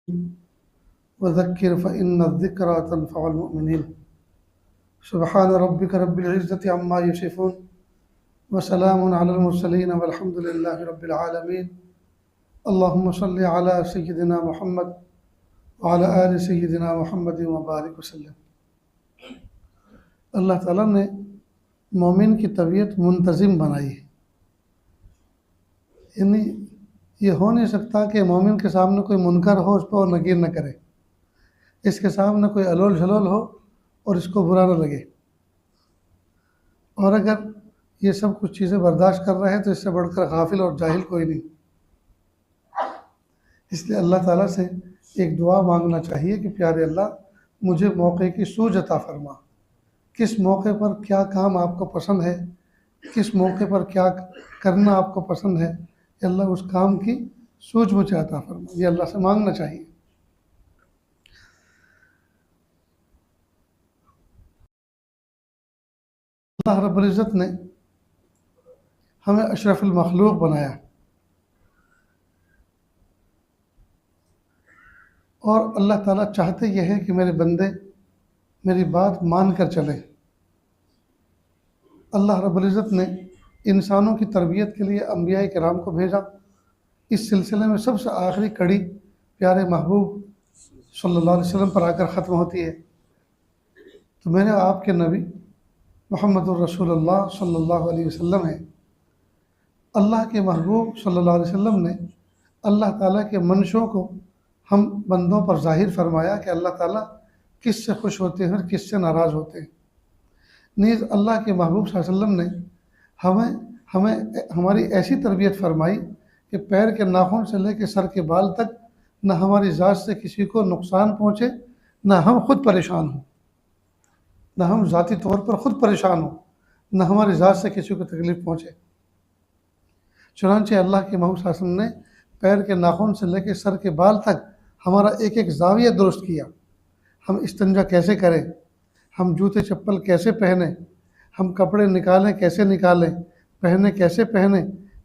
वज़क्किर फ़इन्न ज़िक्रा तनफ़उल मुमिनीन। सुब्हान रब्बिक रब्बिल इज़्ज़ति अम्मा यसिफ़ून व सलामुन अलल मुरसलीन वल्हम्दुलिल्लाहि रब्बिल आलमीन। अल्लाहुम्मा सल्लि अला सय्यिदिना मुहम्मद व अला आलि सय्यिदिना मुहम्मद व बारिक वसल्लम। अल्लाह ताला ने मोमिन की तबीयत मुंतज़िम बनाई है, यानी ये हो नहीं सकता कि मोमिन के सामने कोई मुनकर हो उस पर वो नकीर न करे, इसके सामने कोई अलोल झलोल हो और इसको बुरा न लगे। और अगर ये सब कुछ चीज़ें बर्दाश्त कर रहे हैं तो इससे बढ़कर गाफिल और जाहिल कोई नहीं। इसलिए अल्लाह ताला से एक दुआ मांगना चाहिए कि प्यारे अल्लाह मुझे मौके की सूझ अता फरमा, किस मौके पर क्या काम आपको पसंद है, किस मौके पर क्या करना आपको पसंद है, अल्लाह उस काम की सूझ मुझे अता फरमा, ये अल्लाह से मांगना चाहिए। अल्लाह रब्बुल इज़्ज़त ने हमें अशरफुल मखलूक बनाया और अल्लाह ताला चाहते ये हैं कि मेरे बंदे मेरी बात मान कर चलें। अल्लाह रब्बुल इज़्ज़त ने इंसानों की तरबियत के लिए अम्बिया किराम को भेजा। इस सिलसिले में सबसे आखिरी कड़ी प्यारे महबूब सल्लल्लाहु अलैहि वसल्लम पर आकर ख़त्म होती है। तो मेरे आपके नबी मुहम्मदुर रसूलुल्लाह सल्लल्लाहु अलैहि वसल्लम है। अल्लाह के महबूब सल्लल्लाहु अलैहि वसल्लम ने अल्लाह ताला के मंशों को हम बंदों पर ज़ाहिर फरमाया कि अल्लाह ताला किस से खुश होते हैं और किस से नाराज़ होते हैं। नीज़ अल्लाह के महबूब सल्लल्लाहु अलैहि वसल्लम ने हमें हमें हमारी ऐसी तरबियत फरमाई कि पैर के नाखून से लेकर सर के बाल तक न हमारी ज़ात से किसी को नुकसान पहुँचे, न हम खुद परेशान हों, न हम ज़ाती तौर पर ख़ुद परेशान हों, न हमारी ज़ात से किसी को तकलीफ़ पहुँचे। चुनांचे अल्लाह के महबूब सल्लल्लाहु अलैहि वसल्लम ने पैर के नाखून से लेकर सर के बाल तक हमारा एक एक ज़ाविया दुरुस्त किया। हम इस्तिंजा कैसे करें, हम जूते चप्पल कैसे पहने, हम कपड़े निकालें कैसे निकालें, पहने कैसे पहने,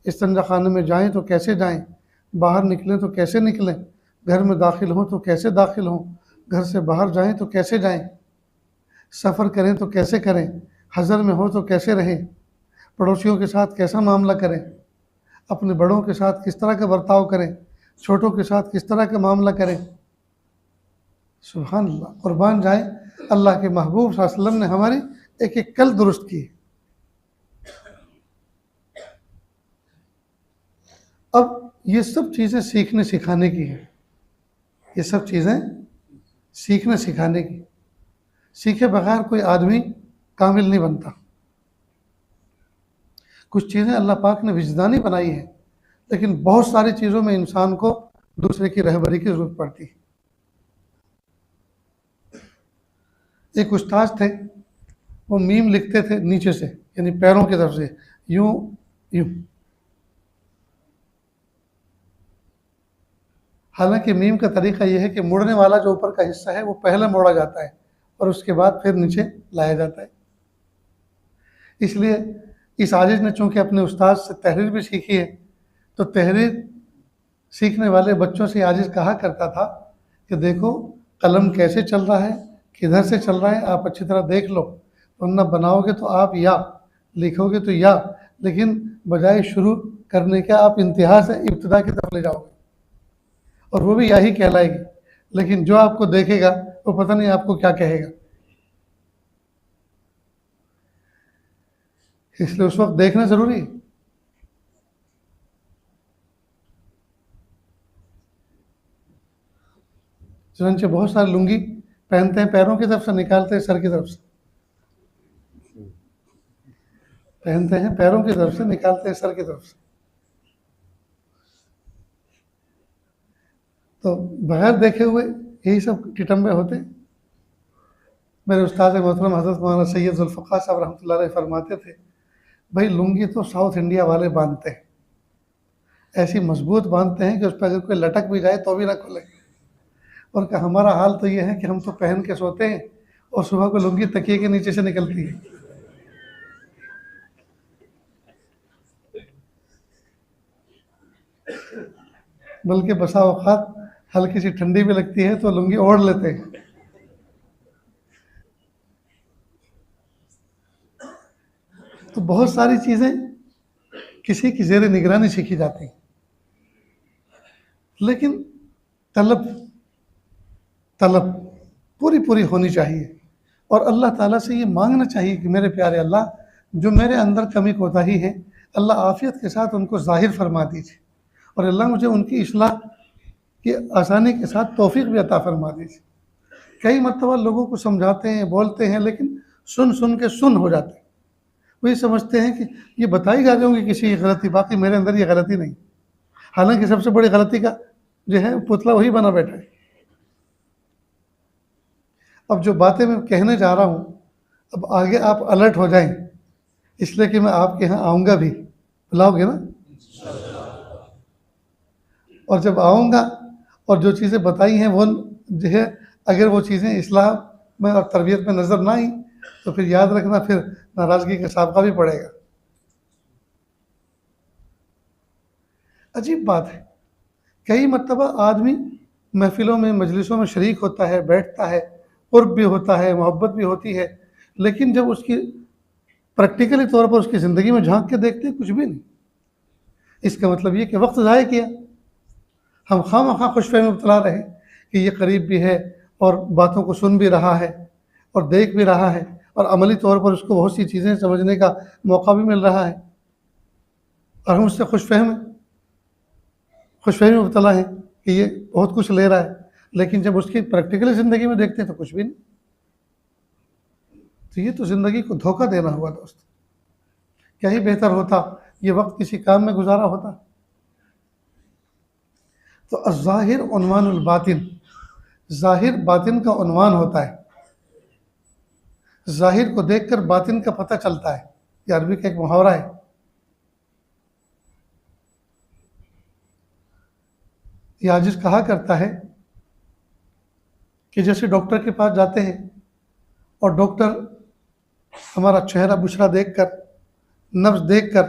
इस्तिंजा खाने में जाएं तो कैसे जाएं, बाहर निकलें तो कैसे निकलें, घर में दाखिल हों तो कैसे दाखिल हों, घर से बाहर जाएं तो कैसे जाएं, सफ़र करें तो कैसे करें, हज़र में हो तो कैसे रहें, पड़ोसियों के साथ कैसा मामला करें, अपने बड़ों के साथ किस तरह का बर्ताव करें, छोटों के साथ किस तरह का मामला करें। सुभान अल्लाह, कुर्बान जाए अल्लाह के महबूब सल्लल्लाहु अलैहि वसल्लम ने हमारी एक एक कल दुरुस्त की। अब ये सब चीज़ें सीखने सिखाने की हैं, ये सब चीज़ें सीखने सिखाने की। सीखे बगैर कोई आदमी कामिल नहीं बनता। कुछ चीज़ें अल्लाह पाक ने विजदानी बनाई हैं, लेकिन बहुत सारी चीज़ों में इंसान को दूसरे की रहबरी की ज़रूरत पड़ती है। एक उस्ताद थे, वो मीम लिखते थे नीचे से, यानी पैरों की तरफ से, यूं यूं। हालांकि मीम का तरीका यह है कि मुड़ने वाला जो ऊपर का हिस्सा है वो पहले मोड़ा जाता है और उसके बाद फिर नीचे लाया जाता है। इसलिए इस आजिज ने चूंकि अपने उस्ताद से तहरीर भी सीखी है, तो तहरीर सीखने वाले बच्चों से आजिज कहा करता था कि देखो कलम कैसे चल रहा है, किधर से चल रहा है, आप अच्छी तरह देख लो, वरना बनाओगे तो आप या, लिखोगे तो या, लेकिन बजाय शुरू करने के आप इंतहा से इब्तिदा की तरफ ले जाओगे और वो भी यही कहलाएगी, लेकिन जो आपको देखेगा वो पता नहीं आपको क्या कहेगा। इसलिए उस वक्त देखना जरूरी है। चुनांचे बहुत सारे लुंगी पहनते हैं, पैरों की तरफ से निकालते हैं सर की तरफ से, पहनते हैं पैरों की तरफ से निकालते हैं सर की तरफ से। तो बगैर देखे हुए यही सब टिटम्बे होते हैं। मेरे उस्ताद मोहतरम हज़रत मौलाना सैयद ज़ुल्फ़िकार साहब रहमतुल्लाह अलैह फरमाते थे, भाई लुंगी तो साउथ इंडिया वाले बांधते हैं, ऐसी मजबूत बांधते हैं कि उस पर अगर कोई लटक भी जाए तो भी ना खुले। और कि हमारा हाल तो ये है कि हम तो पहन के सोते हैं और सुबह को लुंगी तकिए के नीचे से निकलती है। बल्कि बसा औकात हल्की सी ठंडी भी लगती है तो लुंगी ओढ़ लेते हैं। तो बहुत सारी चीज़ें किसी की ज़ेर निगरानी सीखी जाती हैं, लेकिन तलब तलब पूरी पूरी होनी चाहिए। और अल्लाह ताला से ये मांगना चाहिए कि मेरे प्यारे अल्लाह, जो मेरे अंदर कमी कोताही है, अल्लाह आफ़ियत के साथ उनको ज़ाहिर फरमा दीजिए, और अल्लाह मुझे उनकी इस्लाह की आसानी के साथ तौफीक भी अता फरमा दीजिए। कई मरतबा लोगों को समझाते हैं, बोलते हैं, लेकिन सुन सुन के सुन हो जाते हैं। वो ये समझते हैं कि ये बताई जा रही होंगी किसी की गलती, बाकी मेरे अंदर ये गलती नहीं। हालांकि सबसे बड़ी गलती का जो है पुतला वही बना बैठा है। अब जो बातें मैं कहने जा रहा हूँ, अब आगे आप अलर्ट हो जाएं, इसलिए कि मैं आपके यहाँ आऊँगा भी, बुलाओगे ना? और जब आऊँगा और जो चीज़ें बताई हैं वो जो है, अगर वो चीज़ें इस्लाह में और तरबियत में नज़र ना आई तो फिर याद रखना, फिर नाराज़गी का साबका भी पड़ेगा। अजीब बात है, कई मरतबा आदमी महफ़िलों में, मजलिसों में शरीक होता है, बैठता है, क़ुर्ब भी होता है, मोहब्बत भी होती है, लेकिन जब उसकी प्रैक्टिकली तौर पर उसकी ज़िंदगी में झांक के देखते हैं, कुछ भी नहीं। इसका मतलब ये कि वक्त ज़ाया किया। हम खामखा खुशफ़हमी में मुब्तला रहे कि ये करीब भी है और बातों को सुन भी रहा है और देख भी रहा है, और अमली तौर पर उसको बहुत सी चीज़ें समझने का मौका भी मिल रहा है, और हम उससे खुशफ़हमी में मुब्तला हैं कि ये बहुत कुछ ले रहा है, लेकिन जब उसकी प्रैक्टिकली ज़िंदगी में देखते हैं तो कुछ भी नहीं। तो ये तो ज़िंदगी को धोखा देना हुआ दोस्त। क्या ही बेहतर होता ये वक्त किसी काम में गुजारा होता। तो अज़्ज़ाहिर उन्वानुल बातिन, ज़ाहिर बातिन का उन्वान होता है। ज़ाहिर को देखकर बातिन का पता चलता है। ये अरबी का एक मुहावरा है। ये आजिज़ कहा करता है कि जैसे डॉक्टर के पास जाते हैं और डॉक्टर हमारा चेहरा बुशरा देखकर, नब्ज़ देखकर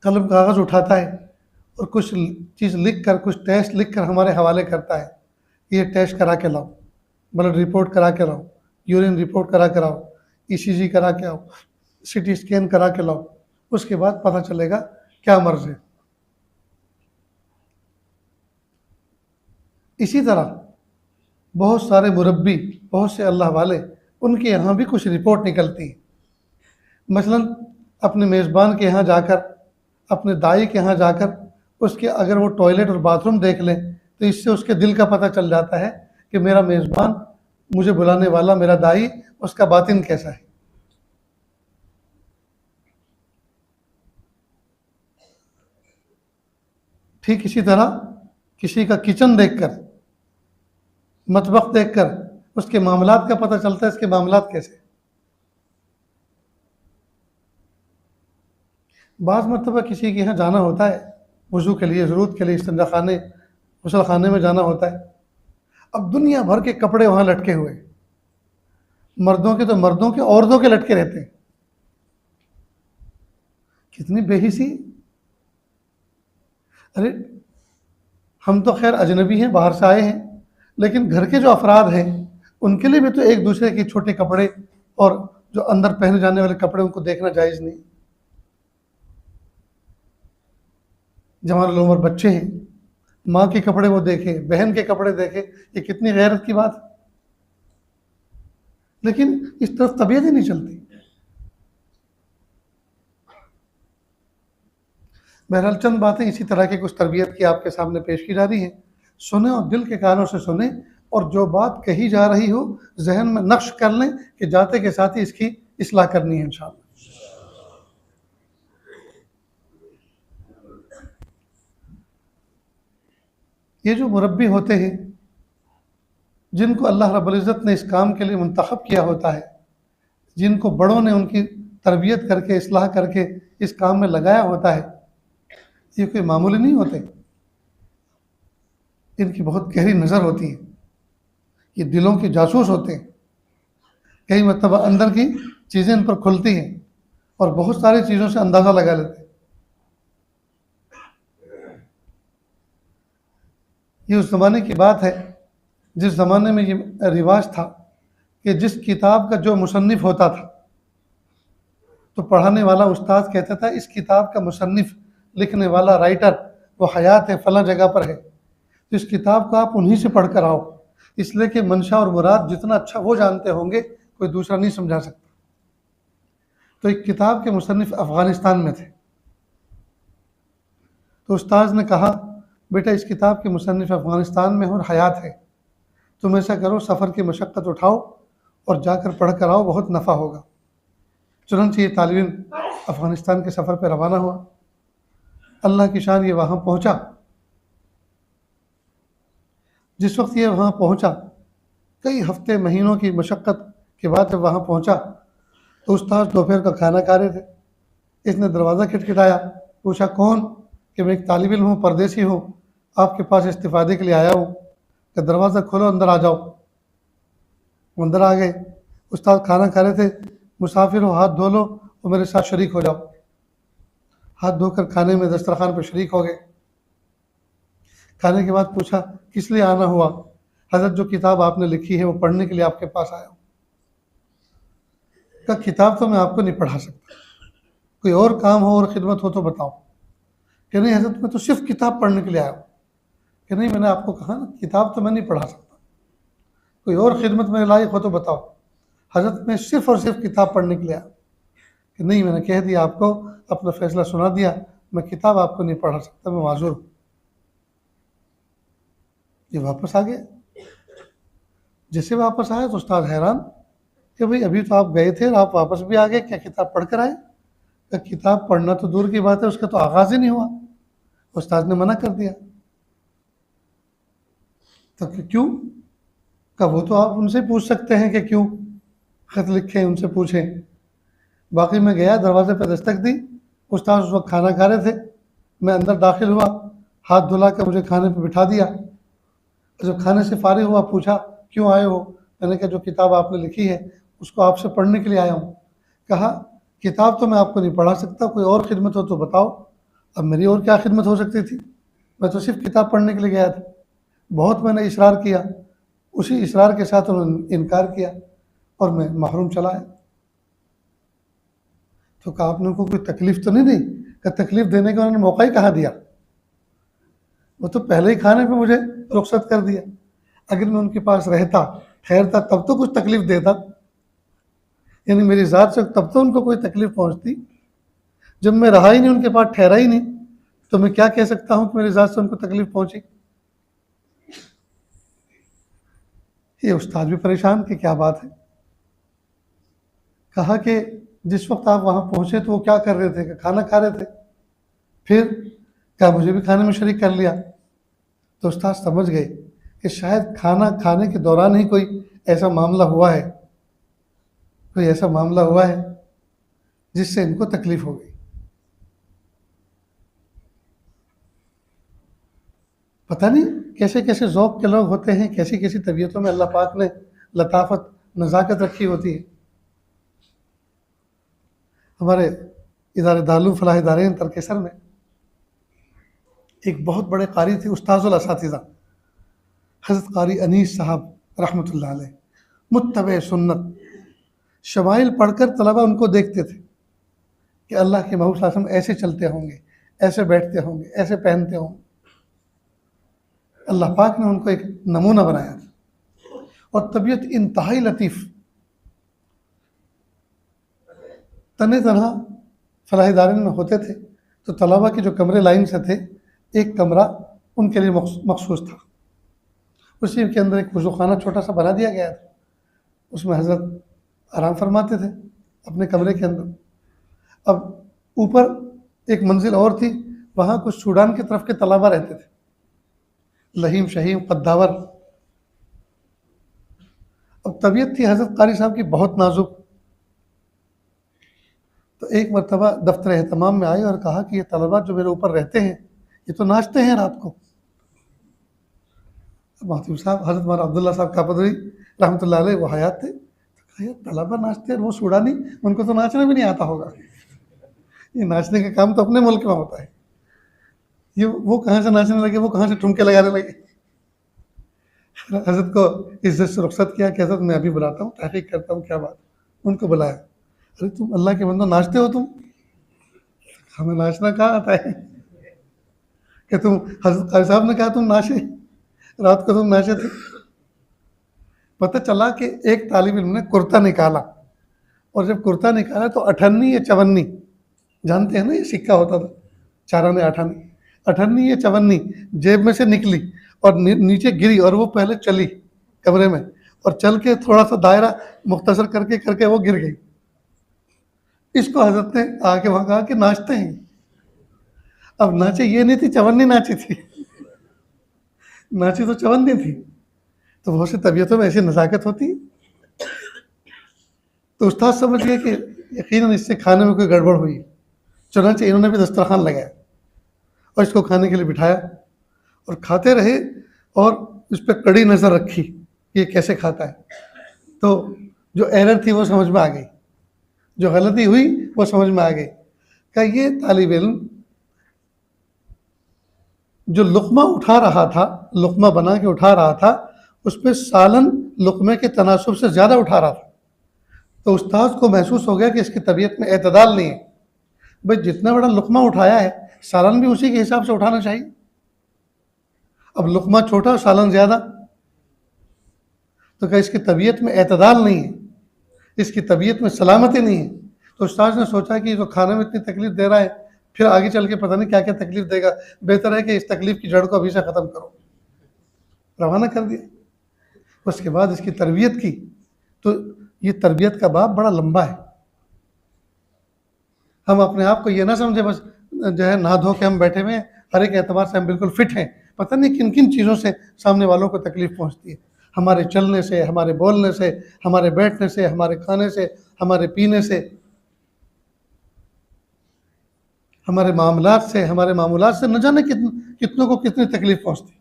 कलम कागज़ उठाता है और कुछ चीज़ लिख कर, कुछ टेस्ट लिख कर हमारे हवाले करता है। ये टेस्ट करा के लाओ, ब्लड रिपोर्ट करा के लाओ, यूरिन रिपोर्ट करा के लाओ, ईसीजी करा के आओ, सीटी स्कैन करा के लाओ, उसके बाद पता चलेगा क्या मर्ज़ है। इसी तरह बहुत सारे मुरब्बी, बहुत से अल्लाह वाले, उनके यहाँ भी कुछ रिपोर्ट निकलती है। मसलन अपने मेज़बान के यहाँ जाकर, अपने दाई के यहाँ जाकर, उसके अगर वो टॉयलेट और बाथरूम देख लें तो इससे उसके दिल का पता चल जाता है कि मेरा मेज़बान, मुझे बुलाने वाला मेरा दाई, उसका बातिन कैसा है। ठीक इसी तरह किसी का किचन देखकर, मतबख देखकर उसके मामलात का पता चलता है, इसके मामलात कैसे। बाज़ मरतबा किसी के यहाँ जाना होता है वज़ू के लिए, ज़रूरत के लिए, इस्तिंजा खाने, गुस्ल खाने में जाना होता है। अब दुनिया भर के कपड़े वहाँ लटके हुए, मर्दों के तो मर्दों के, औरतों के लटके रहते हैं। कितनी बेहिसी। अरे हम तो खैर अजनबी हैं, बाहर से आए हैं, लेकिन घर के जो अफराद हैं उनके लिए भी तो एक दूसरे के छोटे कपड़े और जो अंदर पहने जाने वाले कपड़े उनको देखना जायज़ नहीं। जवान उम्र बच्चे हैं, माँ के कपड़े वो देखें, बहन के कपड़े देखें, ये कितनी गैरत की बात। लेकिन इस तरफ तबीयत ही नहीं चलती। बहरहाल चंद बातें इसी तरह की कुछ तरबियत की आपके सामने पेश की जा रही हैं। सुने और दिल के कानों से सुने, और जो बात कही जा रही हो जहन में नक्श कर लें कि जाते के साथ ही इसकी इस्लाह करनी है इंशाअल्लाह। ये जो मुरब्बी होते हैं, जिनको अल्लाह रब्बुल इज़्ज़त ने इस काम के लिए मुंतखब किया होता है, जिनको बड़ों ने उनकी तरबियत करके, इस्लाह करके इस काम में लगाया होता है, ये कोई मामूली नहीं होते। इनकी बहुत गहरी नज़र होती है। ये दिलों के जासूस होते हैं। कई मरतबा अंदर की चीज़ें इन पर खुलती हैं और बहुत सारी चीज़ों से अंदाज़ा लगा लेते हैं। ये उस ज़माने की बात है जिस ज़माने में ये रिवाज था कि जिस किताब का जो मुसन्निफ़ होता था तो पढ़ाने वाला उस्ताद कहता था इस किताब का मुसन्निफ़, लिखने वाला, राइटर वो हयात है, फ़लाँ जगह पर है, तो इस किताब को आप उन्हीं से पढ़ कर आओ, इसलिए कि मंशा और मुराद जितना अच्छा वो जानते होंगे कोई दूसरा नहीं समझा सकता। तो एक किताब के मुसन्निफ़ अफ़गानिस्तान में थे, तो उस्ताद ने कहा बेटा इस किताब के मुसन्निफ़ अफ़गानिस्तान में और हयात है, तुम ऐसा करो सफ़र की मशक्क़त उठाओ और जाकर पढ़ कर आओ, बहुत नफ़ा होगा। चुनांचे ये तालिब इल्म अफ़गानिस्तान के सफ़र पर रवाना हुआ। अल्लाह की शान ये वहाँ पहुँचा। जिस वक्त ये वहाँ पहुँचा, कई हफ्ते महीनों की मशक्क़त के बाद जब वहाँ पहुँचा तो उस्ताद दोपहर का खाना खा रहे थे। इसने दरवाज़ा खटखटाया, पूछा कौन? कि मैं एक तालिब इल्म हूँ, परदेसी हूँ, आपके पास इस्तिफ़ादे के लिए आया हूँ, कि दरवाज़ा खोलो, अंदर आ जाओ। वो अंदर आ गए। उस्ताद खाना खा रहे थे, मुसाफिर हो हाथ धो लो और मेरे साथ शरीक हो जाओ। हाथ धोकर खाने में दस्तरखान पर शरीक हो गए। खाने के बाद पूछा किस लिए आना हुआ? हज़रत जो किताब आपने लिखी है वो पढ़ने के लिए आपके पास आया हूँ। कहा किताब तो मैं आपको नहीं पढ़ा सकता, कोई और काम हो और ख़िदमत हो तो बताओ। कि नहीं हज़रत मैं तो सिर्फ किताब पढ़ने के लिए आया हूँ। कि नहीं मैंने आपको कहा ना किताब तो मैं नहीं पढ़ा सकता, कोई और ख़िदमत मेरे लायक हो तो बताओ। हज़रत मैं सिर्फ़ और सिर्फ किताब पढ़ने के लिए आया। कि नहीं मैंने कह दिया आपको, अपना फ़ैसला सुना दिया, मैं किताब आपको नहीं पढ़ा सकता, मैं माज़ूर हूँ। ये वापस आ गया। जैसे वापस आया तो उस्ताद हैरान कि भाई अभी तो आप गए थे और आप वापस भी आ गए, क्या किताब पढ़ कर आए? क्या किताब पढ़ना तो दूर की बात है, उसका तो आगाज़ ही नहीं हुआ। उस्ताद ने मना कर दिया। तो क्यों? का वो तो आप उनसे पूछ सकते हैं कि क्यों ख़त लिखे, उनसे पूछें। बाकी मैं गया, दरवाजे पर दस्तक दी, उस्ताद उस वक्त खाना खा रहे थे। मैं अंदर दाखिल हुआ, हाथ धुला के मुझे खाने पर बिठा दिया। जब खाने से फारिग हुआ पूछा क्यों आए हो? मैंने कहा जो किताब आपने लिखी है उसको आपसे पढ़ने के लिए आया हूँ। कहा किताब तो मैं आपको नहीं पढ़ा सकता, कोई और ख़िदमत हो तो बताओ। अब मेरी और क्या ख़िदमत हो सकती थी, मैं तो सिर्फ किताब पढ़ने के लिए गया था। बहुत मैंने इसरार किया, उसी इसरार के साथ उन्होंने इनकार किया और मैं महरूम चला आया। तो कहा आपने उनको कोई तकलीफ़ तो नहीं दी? कि तकलीफ़ देने का उन्होंने मौका ही कहाँ दिया, वो तो पहले ही खाने पे मुझे रुखसत कर दिया। अगर मैं उनके पास रहता, ठहरता, तब तो कुछ तकलीफ़ देता, यानी मेरी ज़ात से तब तो उनको कोई तकलीफ़ पहुँचती। जब मैं रहा ही नहीं, उनके पास ठहरा ही नहीं, तो मैं क्या कह सकता हूँ कि मेरी ज़ात से उनको तकलीफ़ पहुँची? ये उस्ताद भी परेशान कि क्या बात है। कहा कि जिस वक्त आप वहाँ पहुँचे तो वो क्या कर रहे थे? कि खाना खा रहे थे। फिर क्या मुझे भी खाने में शरीक कर लिया? तो उस्ताद समझ गए कि शायद खाना खाने के दौरान ही कोई ऐसा मामला हुआ है, कोई ऐसा मामला हुआ है जिससे इनको तकलीफ़ हो गई। पता नहीं कैसे कैसे ज़ौक़ के लोग होते हैं, कैसी कैसी तबीयतों में अल्लाह पाक ने लताफ़त, नज़ाकत रखी होती है। हमारे इदारे दारुल फलाह इदारेन तरकेसर में एक बहुत बड़े कारी थे, उस्ताज़ुल असातिज़ा हज़रत कारी अनीस साहब रहमतुल्लाह अलैह, मुत्तबे सुन्नत। शमाइल पढ़कर तलबा उनको देखते थे कि अल्लाह के महबूब सल्लल्लाहु अलैहि वसल्लम ऐसे चलते होंगे, ऐसे बैठते होंगे, ऐसे पहनते होंगे। अल्लाह पाक ने उनको एक नमूना बनाया था और तबीयत इंतहाई लतीफ़। तने तनहा फलाह इदारेन में होते थे तो तलबा के जो कमरे लाइन से थे, एक कमरा उनके लिए मखसूस था। उसी के अंदर एक वज़ू खाना छोटा सा बना दिया गया था, उसमें हज़रत आराम फरमाते थे अपने कमरे के अंदर। अब ऊपर एक मंजिल और थी, वहाँ कुछ सूडान की तरफ के तलबा रहते थे, लहीम शहीम कद्दावर। अब तबीयत थी हज़रत कारी साहब की बहुत नाजुक। तो एक मरतबा दफ्तर एहतमाम में आए और कहा कि ये तलबा जो मेरे ऊपर रहते हैं ये तो नाचते हैं रात को। महतूब साहब हज़रत मौलाना अब्दुल्ला साहब कापदरी रहमतुल्लाह अलैह वो हयात थे। तो कहा यार तलबा नाचते हैं, वो सूडानी, उनको तो नाचना भी नहीं आता होगा, ये नाचने का काम तो अपने मुल्क में होता है, ये वो कहाँ से नाचने लगे, वो कहाँ से ठुमके लगाने लगे। हज़रत को इज़्ज़त से रुखसत किया कि हज़रत मैं अभी बुलाता हूँ, तहक़ीक़ करता हूँ क्या बात। उनको बुलाया, अरे तुम अल्लाह के बंदो नाचते हो तुम? हमें नाचना कहाँ आता है कि तुम, हज़रत कारी साहब ने कहा तुम नाचे, रात को तुम नाचे थे। पता चला कि एक तालिब इल्म ने कुर्ता निकाला, और जब कुर्ता निकाला तो अठन्नी या चवन्नी, जानते हैं ना ये सिक्का होता था, 4 आने 8 आने, अठन्नी या चवन्नी जेब में से निकली और नीचे गिरी, और वो पहले चली कमरे में, और चल के थोड़ा सा दायरा मुख्तसर करके करके वो गिर गई। इसको हज़रत ने आके वहाँ कहा कि नाचते हैं। अब नाचे ये नहीं थी, चवन्नी नाची थी। नाची तो चवन्नी थी। तो बहुत सी तबीयतों में ऐसी नज़ाकत होती है। तो उस्ताद समझ गए कि यकीनन इससे खाने में कोई गड़बड़ हुई, चुनांचे इन्होंने भी दस्तरखान लगाया और इसको खाने के लिए बिठाया, और खाते रहे, और इस पर कड़ी नज़र रखी कि ये कैसे खाता है। तो जो एरर थी वो समझ में आ गई, जो गलती हुई वो समझ में आ गई। क्या ये तालिब इल्म जो लुक़मा उठा रहा था, लुक़मा बना के उठा रहा था, उस पर सालन लुक़मे के तनासुब से ज़्यादा उठा रहा था। तो उस्ताद को महसूस हो गया कि इसकी तबीयत में एतदाल नहीं है। भाई जितना बड़ा लुक़मा उठाया है, सालन भी उसी के हिसाब से उठाना चाहिए। अब लुक़मा छोटा और सालन ज़्यादा, तो क्या इसकी तबीयत में एतदाल नहीं है, इसकी तबीयत में सलामती नहीं है। तो उस्ताद ने सोचा कि जो खाने में इतनी तकलीफ़ दे रहा है, फिर आगे चल के पता नहीं क्या क्या तकलीफ़ देगा, बेहतर है कि इस तकलीफ़ की जड़ को अभी से ख़त्म करो। रवाना कर दिया। उसके बाद इसकी तरबियत की। तो ये तरबियत का बाब बड़ा लंबा है। हम अपने आप को ये ना समझे बस जो है नहा धो के हम बैठे हुए हैं, हर एक एतबार से हम बिल्कुल फिट हैं। पता नहीं किन किन चीज़ों से सामने वालों को तकलीफ़ पहुँचती है, हमारे चलने से, हमारे बोलने से, हमारे बैठने से, हमारे खाने से, हमारे पीने से, हमारे मामलात से न जाने कितनों को कितनी तकलीफ़ पहुँचती।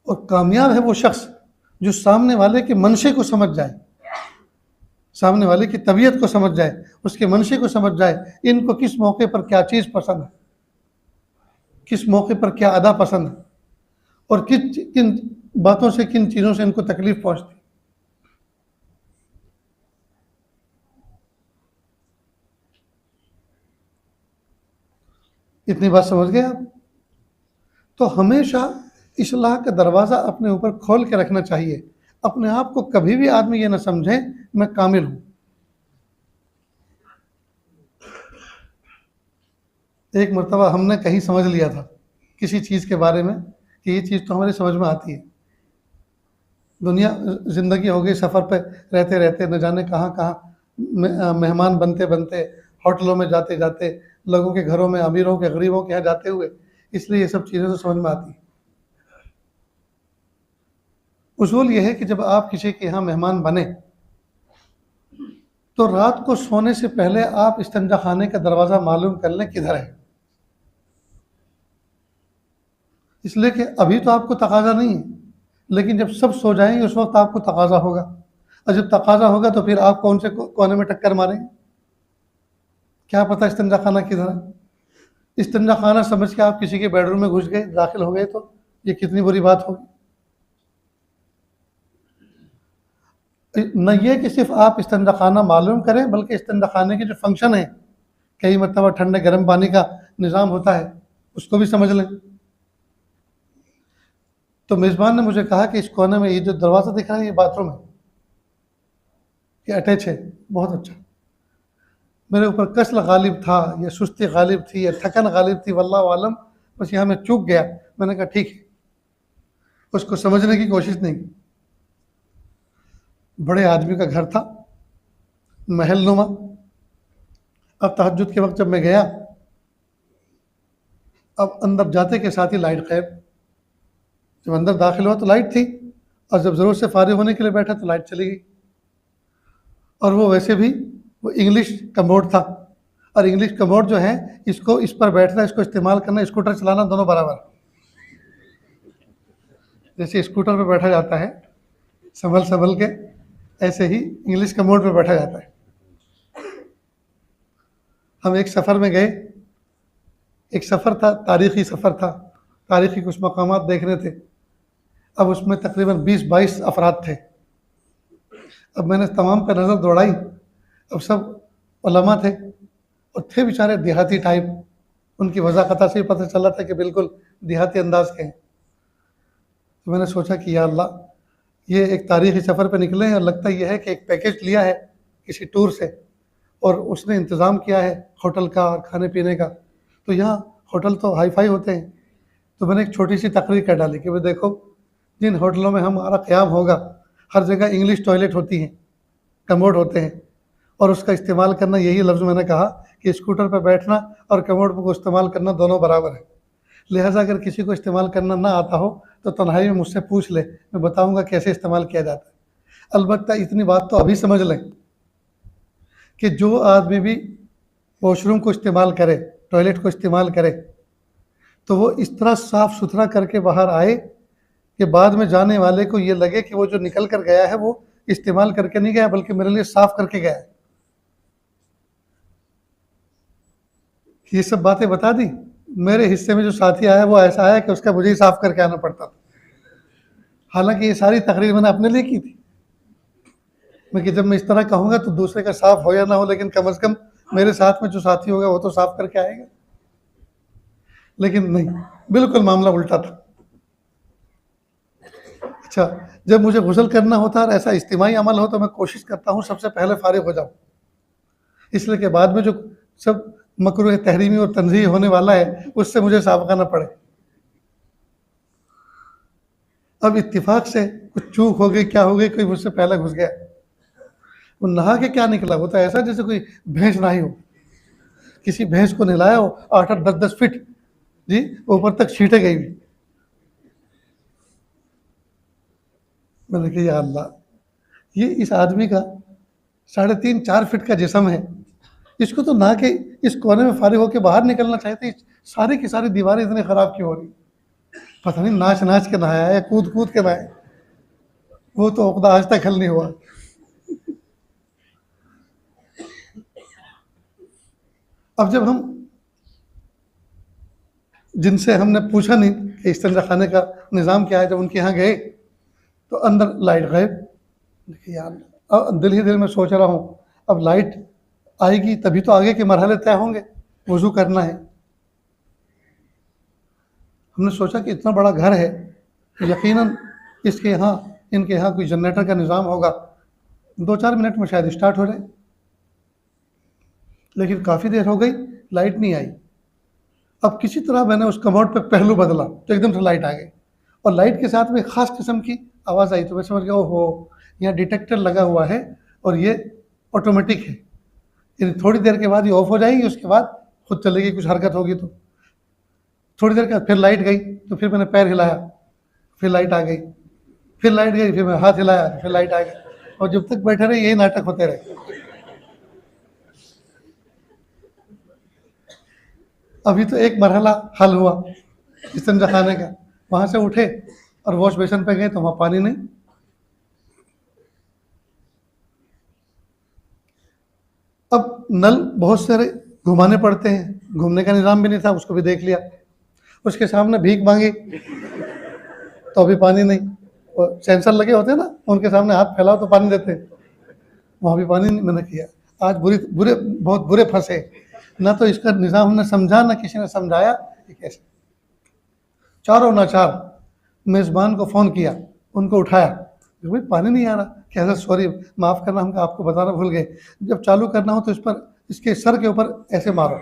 और कामयाब है वो शख्स जो सामने वाले के मंशे को समझ जाए, सामने वाले की तबीयत को समझ जाए, उसके मंशे को समझ जाए, इनको किस मौके पर क्या चीज़ पसंद है, किस मौके पर क्या अदा पसंद है, और किन बातों से, किन चीज़ों से इनको तकलीफ़ पहुँचती। इतनी बात समझ गए आप? तो हमेशा इस्लाह का दरवाज़ा अपने ऊपर खोल के रखना चाहिए। अपने आप को कभी भी आदमी ये ना समझे मैं कामिल हूँ। एक मरतबा हमने कहीं समझ लिया था किसी चीज़ के बारे में कि ये चीज़ तो हमारी समझ में आती है। दुनिया ज़िंदगी हो गई सफ़र पे रहते रहते, न जाने कहाँ कहाँ मेहमान बनते बनते, होटलों में जाते जाते, लोगों के घरों में, अमीरों के, गरीबों के यहाँ जाते हुए, इसलिए ये सब चीज़ें तो समझ में आती हैं। उसूल ये है कि जब आप किसी के यहाँ मेहमान बने, तो रात को सोने से पहले आप इस्तिंजा खाने का दरवाज़ा मालूम कर लें किधर है। इसलिए कि अभी तो आपको तकाज़ा नहीं है, लेकिन जब सब सो जाएंगे उस वक्त आपको तकाज़ा होगा, और जब तकाज़ा होगा तो फिर आप कौन से कोने में टक्कर मारेंगे, क्या पता इस्तिंजा खाना किधर है। इस्तिंजा खाना समझ के आप किसी के बेडरूम में घुस गए, दाखिल हो गए, तो ये कितनी बुरी बात होगी। न ये कि सिर्फ आप इस्तिंजा खाना मालूम करें, बल्कि इस्तिंजा खाने के जो फंक्शन है, कई मरतबा ठंडे गर्म पानी का निज़ाम होता है, उसको भी समझ लें। तो मेज़बान ने मुझे कहा कि इस कोने में ये जो दरवाज़ा दिख रहा है ये बाथरूम है, ये अटैच है, बहुत अच्छा। मेरे ऊपर कसल गालिब था, या सुस्ती गालिब थी, या थकन गालिब थी, वल्लाहु आलम, बस यहाँ मैं चूक गया। मैंने कहा ठीक है, उसको समझने की कोशिश नहीं की। बड़े आदमी का घर था, महल नुमा। अब तहज्जुद के वक्त जब मैं गया, अब अंदर जाते के साथ ही लाइट गायब। जब अंदर दाखिल हुआ तो लाइट थी, और जब ज़रूरत से फारिग होने के लिए बैठा तो लाइट चली गई। और वो वैसे भी वो इंग्लिश कमोड था, और इंग्लिश कमोड जो है, इसको इस पर बैठना, इसको इस्तेमाल करना, स्कूटर चलाना, दोनों बराबर। जैसे स्कूटर पर बैठा जाता है संभल संभल के, ऐसे ही इंग्लिश कमोड पर बैठा जाता है। हम एक सफ़र में गए, एक सफ़र था, तारीख़ी सफ़र था, तारीख़ी कुछ मकामात देखने थे। अब उसमें तकरीबन 20-22 अफराद थे। अब मैंने तमाम पे नज़र दौड़ाई। अब सब उलमा थे और थे बेचारे देहाती टाइप। उनकी वज़ाक़त से ही पता चला था कि बिल्कुल देहाती अंदाज़ के हैं। तो मैंने सोचा कि या अल्लाह, ये एक तारीख़ी सफ़र पे निकले हैं और लगता ये है कि एक पैकेज लिया है किसी टूर से और उसने इंतज़ाम किया है होटल का और खाने पीने का। तो यहाँ होटल तो हाई फाई होते हैं। तो मैंने एक छोटी सी तकरीर कर डाली कि भाई देखो, जिन होटलों में हमारा क़याम होगा हर जगह इंग्लिश टॉयलेट होती हैं, कमोड होते हैं, और उसका इस्तेमाल करना, यही लफ्ज़ मैंने कहा कि स्कूटर पर बैठना और कमोड को इस्तेमाल करना दोनों बराबर है। लिहाजा अगर किसी को इस्तेमाल करना ना आता हो तो तन्हाई में मुझसे पूछ ले, मैं बताऊंगा कैसे इस्तेमाल किया जाता है। अलबत्ता इतनी बात तो अभी समझ लें कि जो आदमी भी वॉशरूम को इस्तेमाल करे, टॉयलेट को इस्तेमाल करे, तो वो इस तरह साफ़ सुथरा करके बाहर आए कि बाद में जाने वाले को ये लगे कि वो जो निकल कर गया है वो इस्तेमाल करके नहीं गया बल्कि मेरे लिए साफ़ करके गया है। ये सब बातें बता दी। मेरे हिस्से में जो साथी आया वो ऐसा आया कि उसका मुझे ही साफ़ करके आना पड़ता था। हालांकि ये सारी तकरीर मैंने अपने लिए की थी, मैं कि जब मैं इस तरह कहूँगा तो दूसरे का साफ़ हो या ना हो, लेकिन कम अज़ कम मेरे साथ में जो साथी होगा वो तो साफ़ करके आएगा। लेकिन नहीं, बिल्कुल मामला उल्टा था। अच्छा, जब मुझे गुस्ल करना होता है और ऐसा इज्तिमाई अमल हो तो मैं कोशिश करता हूँ सबसे पहले फ़ारिग हो जाऊँ, इसलिए कि बाद में जो सब मकरूह तहरीमी और तंज़ीह होने वाला है उससे मुझे साबका ना पड़े। अब इत्तिफाक से कुछ चूक हो गई, क्या हो गई, कोई मुझसे पहले घुस गया। वो नहा के क्या निकला, वो तो ऐसा जैसे कोई भैंस नहाई हो, किसी भैंस को नहलाया हो 8-8 10-10 फीट जी ऊपर तक छींटे गई हुई। मैंने कहा या अल्लाह, ये इस आदमी का 3.5-4 फीट का जिस्म है, इसको तो नहा के इस कोने में फारिग होकर बाहर निकलना चाहिए था। सारी की सारी दीवारें इतनी ख़राब क्यों हो रही? पता नहीं नाच नाच के नहाया या कूद कूद के नहाया, वो तो उक़दा आज तक हल नहीं हुआ। अब जब हम जिनसे हमने पूछा नहीं कि इस्तिंजा खाने का निज़ाम क्या है, जब उनके यहाँ गए तो अंदर लाइट गायब। यार, अब दिल ही दिल में सोच रहा हूँ अब लाइट आएगी तभी तो आगे के मरहले तय होंगे, वज़ू करना है। हमने सोचा कि इतना बड़ा घर है, यकीनन इसके यहाँ, इनके यहाँ कोई जनरेटर का निज़ाम होगा, 2-4 मिनट में शायद स्टार्ट हो जाए। लेकिन काफ़ी देर हो गई, लाइट नहीं आई। अब किसी तरह मैंने उस कमोड पे पहलू बदला तो एकदम से लाइट आ गई, और लाइट के साथ में एक ख़ास किस्म की आवाज़ आई। तो मैं समझ गया ओहो, यहाँ डिटेक्टर लगा हुआ है और ये ऑटोमेटिक है, यानी थोड़ी देर के बाद ये ऑफ हो जाएगी, उसके बाद खुद चलेगी, कुछ हरकत होगी तो। थोड़ी देर के बाद फिर लाइट गई तो फिर मैंने पैर हिलाया, फिर लाइट आ गई, फिर लाइट गई, फिर मैं हाथ हिलाया, फिर लाइट आ गई, और जब तक बैठे रहे यही नाटक होते रहे। अभी तो एक मरहला हल हुआ इस्तिंजा खाने का, वहाँ से उठे और वॉश बेसिन पे गए तो वहाँ पानी नहीं। अब नल बहुत सारे घुमाने पड़ते हैं, घूमने का निज़ाम भी नहीं था, उसको भी देख लिया। उसके सामने भीख मांगी तो अभी पानी नहीं, और सेंसर लगे होते हैं ना, उनके सामने हाथ फैलाओ तो पानी देते, वहाँ भी पानी नहीं। मैंने किया आज बहुत बुरे फंसे, ना तो इसका निज़ाम हमने समझा, ना किसी ने समझाया कि कैसे। चारों नाचार मेज़बान को फ़ोन किया, उनको उठाया, भाई पानी नहीं आ रहा, क्या सॉरी माफ़ करना, हम आपको बताना भूल गए, जब चालू करना हो तो इस पर, इसके सर के ऊपर ऐसे मारो,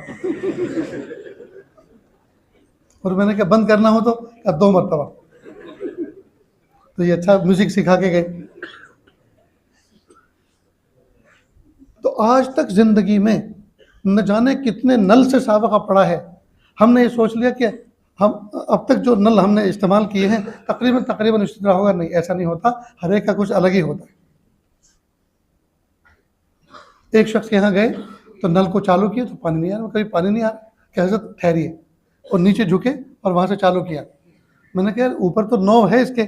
और मैंने कहा बंद करना हो तो 2 मरतबा। तो ये अच्छा म्यूज़िक सिखा के गए। तो आज तक ज़िंदगी में न जाने कितने नल से साबका पड़ा है। हमने ये सोच लिया कि हम अब तक जो नल हमने इस्तेमाल किए हैं तकरीबन इसी तरह होगा, नहीं, ऐसा नहीं होता, हर एक का कुछ अलग ही होता है। एक शख्स के यहाँ गए तो नल को चालू किया तो पानी नहीं आ रहा, कभी पानी नहीं आ रहा, क्या हज़रत ठहरिए, और नीचे झुके और वहाँ से चालू किया। मैंने कहा ऊपर तो 9 है इसके,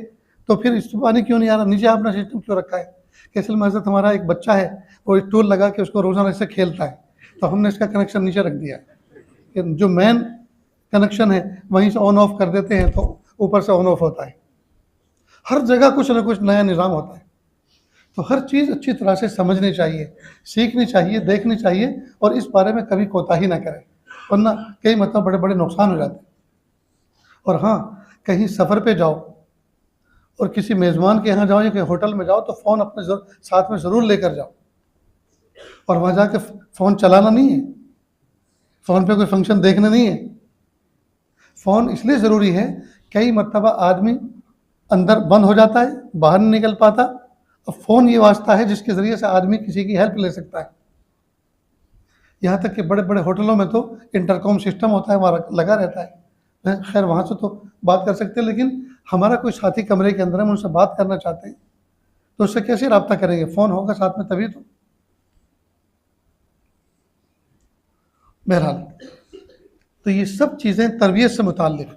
तो फिर इस पानी क्यों नहीं आ रहा, नीचे आपने सिस्टम क्यों रखा है? कैसे में हज़रत हमारा एक बच्चा है, वो एक टूल लगा के उसको रोज़ाना इससे खेलता है, तो हमने इसका कनेक्शन नीचे रख दिया। जो मेन कनेक्शन है वहीं से ऑन ऑफ कर देते हैं तो ऊपर से ऑन ऑफ होता है। हर जगह कुछ ना कुछ नया निज़ाम होता है। तो हर चीज़ अच्छी तरह से समझनी चाहिए, सीखनी चाहिए, देखनी चाहिए और इस बारे में कभी कोताही ना करें, वरना कई मतलब बड़े बड़े नुकसान हो जाते हैं। और हाँ, कहीं सफ़र पे जाओ और किसी मेज़बान के यहाँ जाओ या कहीं होटल में जाओ तो फ़ोन अपने साथ में ज़रूर लेकर जाओ, और वहाँ जाके फ़ोन चलाना नहीं है, फ़ोन पे कोई फंक्शन देखना नहीं है। फ़ोन इसलिए ज़रूरी है, कई मरतबा आदमी अंदर बंद हो जाता है, बाहर नहीं निकल पाता, और फ़ोन ये वास्ता है जिसके ज़रिए से आदमी किसी की हेल्प ले सकता है। यहाँ तक कि बड़े बड़े होटलों में तो इंटरकॉम सिस्टम होता है, वहाँ लगा रहता है। खैर वहाँ से तो बात कर सकते हैं, लेकिन हमारा कोई साथी कमरे के अंदर हम उनसे बात करना चाहते हैं तो उससे कैसे रब्ता करेंगे? फ़ोन होगा साथ में तभी तो। बहरहाल, तो ये सब चीज़ें तरबियत से मुताल्लिक़।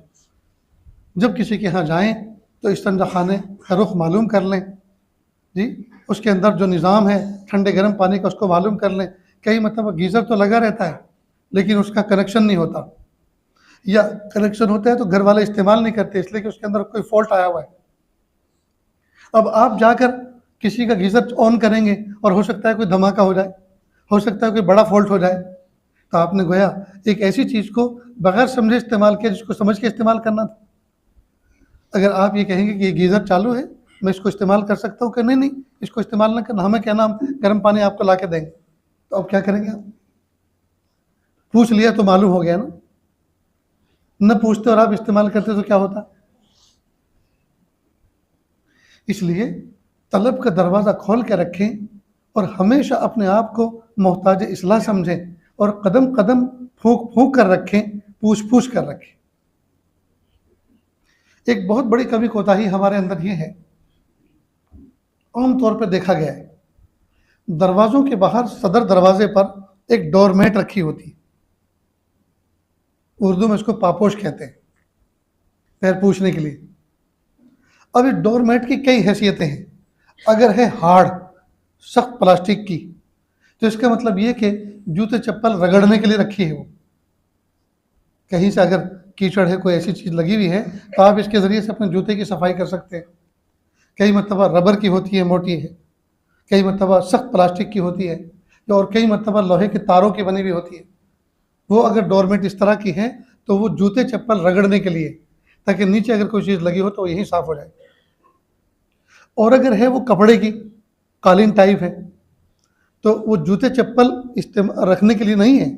जब किसी के यहाँ जाएँ तो इस्तिंजा खाने का रुख मालूम कर लें जी, उसके अंदर जो निज़ाम है ठंडे गर्म पानी का उसको मालूम कर लें। कई मतलब गीज़र तो लगा रहता है लेकिन उसका कनेक्शन नहीं होता, या कनेक्शन होता है तो घर वाले इस्तेमाल नहीं करते इसलिए कि उसके अंदर कोई फॉल्ट आया हुआ है। अब आप जाकर किसी का गीज़र ऑन करेंगे और हो सकता है कोई धमाका हो जाए, हो सकता है कोई बड़ा फॉल्ट हो जाए, तो आपने गोया एक ऐसी चीज़ को बगैर समझे इस्तेमाल किया जिसको समझ के इस्तेमाल करना था। अगर आप ये कहेंगे कि ये गीज़र चालू है, मैं इसको इस्तेमाल कर सकता हूँ, कि नहीं नहीं इसको इस्तेमाल ना करना, हमें क्या नाम गर्म पानी आपको ला के देंगे, तो अब क्या करेंगे आप? पूछ लिया तो मालूम हो गया ना, न पूछते और आप इस्तेमाल करते तो क्या होता? इसलिए तलब का दरवाज़ा खोल के रखें और हमेशा अपने आप को मोहताज इस्लाह समझें और कदम कदम फूंक फूंक कर रखें, पूछ पूछ कर रखें। एक बहुत बड़ी कमी कोताही हमारे अंदर ये है, आम तौर पर देखा गया है, दरवाज़ों के बाहर सदर दरवाजे पर एक डोरमेट रखी होती है, उर्दू में इसको पापोश कहते हैं, पैर पूछने के लिए। अब इस डोरमेट की कई हैसियतें हैं। अगर है हार्ड सख्त प्लास्टिक की तो इसका मतलब ये कि जूते चप्पल रगड़ने के लिए रखी है। वो कहीं से अगर कीचड़ है, कोई ऐसी चीज़ लगी हुई है तो आप इसके ज़रिए से अपने जूते की सफाई कर सकते हैं। कई मरतबा रबर की होती है, मोटी है, कई मरतबा सख्त प्लास्टिक की होती है, और कई मरतबा लोहे के तारों की बनी हुई होती है। वो अगर डोरमेट इस तरह की है तो वो जूते चप्पल रगड़ने के लिए, ताकि नीचे अगर कोई चीज़ लगी हो तो यही साफ़ हो जाए। और अगर है वो कपड़े की कालीन टाइप है तो वो जूते चप्पल इस्तेमाल रखने के लिए नहीं है,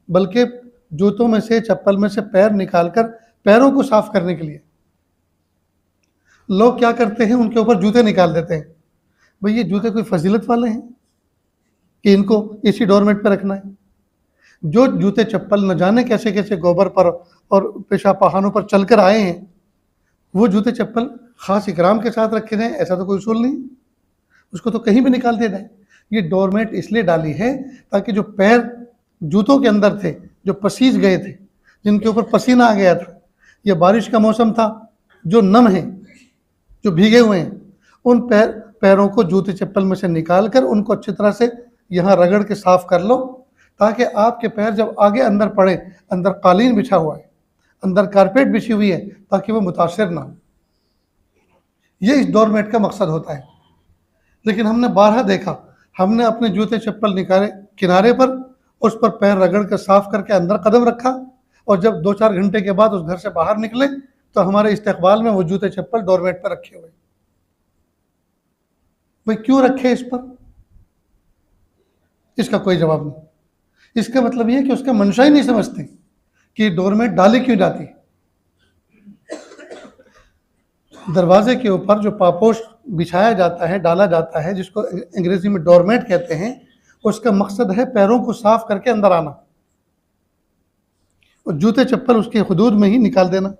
बल्कि जूतों में से, चप्पल में से पैर निकालकर पैरों को साफ करने के लिए। लोग क्या करते हैं, उनके ऊपर जूते निकाल देते हैं। भाई ये जूते कोई फजीलत वाले हैं कि इनको इसी डोरमेट पर रखना है? जो जूते चप्पल न जाने कैसे कैसे गोबर पर और पेशाब पहाड़ों पर चलकर आए हैं, वो जूते चप्पल ख़ास इकराम के साथ रखे जाएँ, ऐसा तो कोई उसूल नहीं, उसको तो कहीं भी निकाल दिया जाए। ये डोरमेट इसलिए डाली है ताकि जो पैर जूतों के अंदर थे, जो पसीज गए थे, जिनके ऊपर पसीना आ गया था, या बारिश का मौसम था, जो नम हैं, जो भीगे हुए हैं, उन पैरों को जूते चप्पल में से निकाल कर उनको अच्छी तरह से यहाँ रगड़ के साफ़ कर लो, ताकि आपके पैर जब आगे अंदर पड़े, अंदर कालीन बिछा हुआ है, अंदर कारपेट बिछी हुई है, ताकि वो मुतासिर ना हो। ये इस डोरमेट का मकसद होता है। लेकिन हमने बारहा देखा, हमने अपने जूते चप्पल निकाले किनारे पर, उस पर पैर रगड़ कर साफ करके अंदर कदम रखा, और जब 2-4 घंटे के बाद उस घर से बाहर निकले तो हमारे इस्तकबाल में वो जूते चप्पल डोरमेट पर रखे हुए। भाई क्यों रखे इस पर? इसका कोई जवाब नहीं। इसका मतलब ये कि उसका मंशा ही नहीं समझते कि डोरमेट डाली क्यों जाती। दरवाजे के ऊपर जो पापोश बिछाया जाता है, डाला जाता है, जिसको अंग्रेजी में डोरमेट कहते हैं, उसका मकसद है पैरों को साफ करके अंदर आना, और जूते चप्पल उसके हुदूद में ही निकाल देना,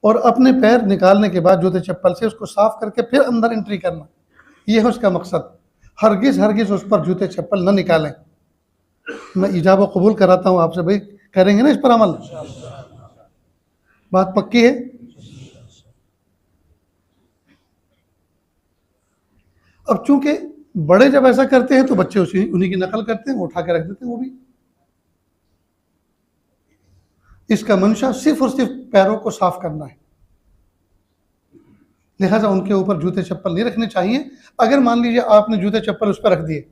और अपने पैर निकालने के बाद जूते चप्पल से उसको साफ करके फिर अंदर एंट्री करना। यह है उसका मकसद। हरगिज़ हरगिज़ उस पर जूते चप्पल न निकालें। मैं इजाब व कबूल कराता हूँ आपसे, भाई करेंगे ना इस पर अमल? बात पक्की है? अब चूंकि बड़े जब ऐसा करते हैं तो बच्चे उन्हीं की नकल करते हैं, उठा के रख देते हैं वो भी। इसका मंशा सिर्फ और सिर्फ पैरों को साफ करना है। लिहाजा उनके ऊपर जूते चप्पल नहीं रखने चाहिए। अगर मान लीजिए आपने जूते चप्पल उस पर रख दिए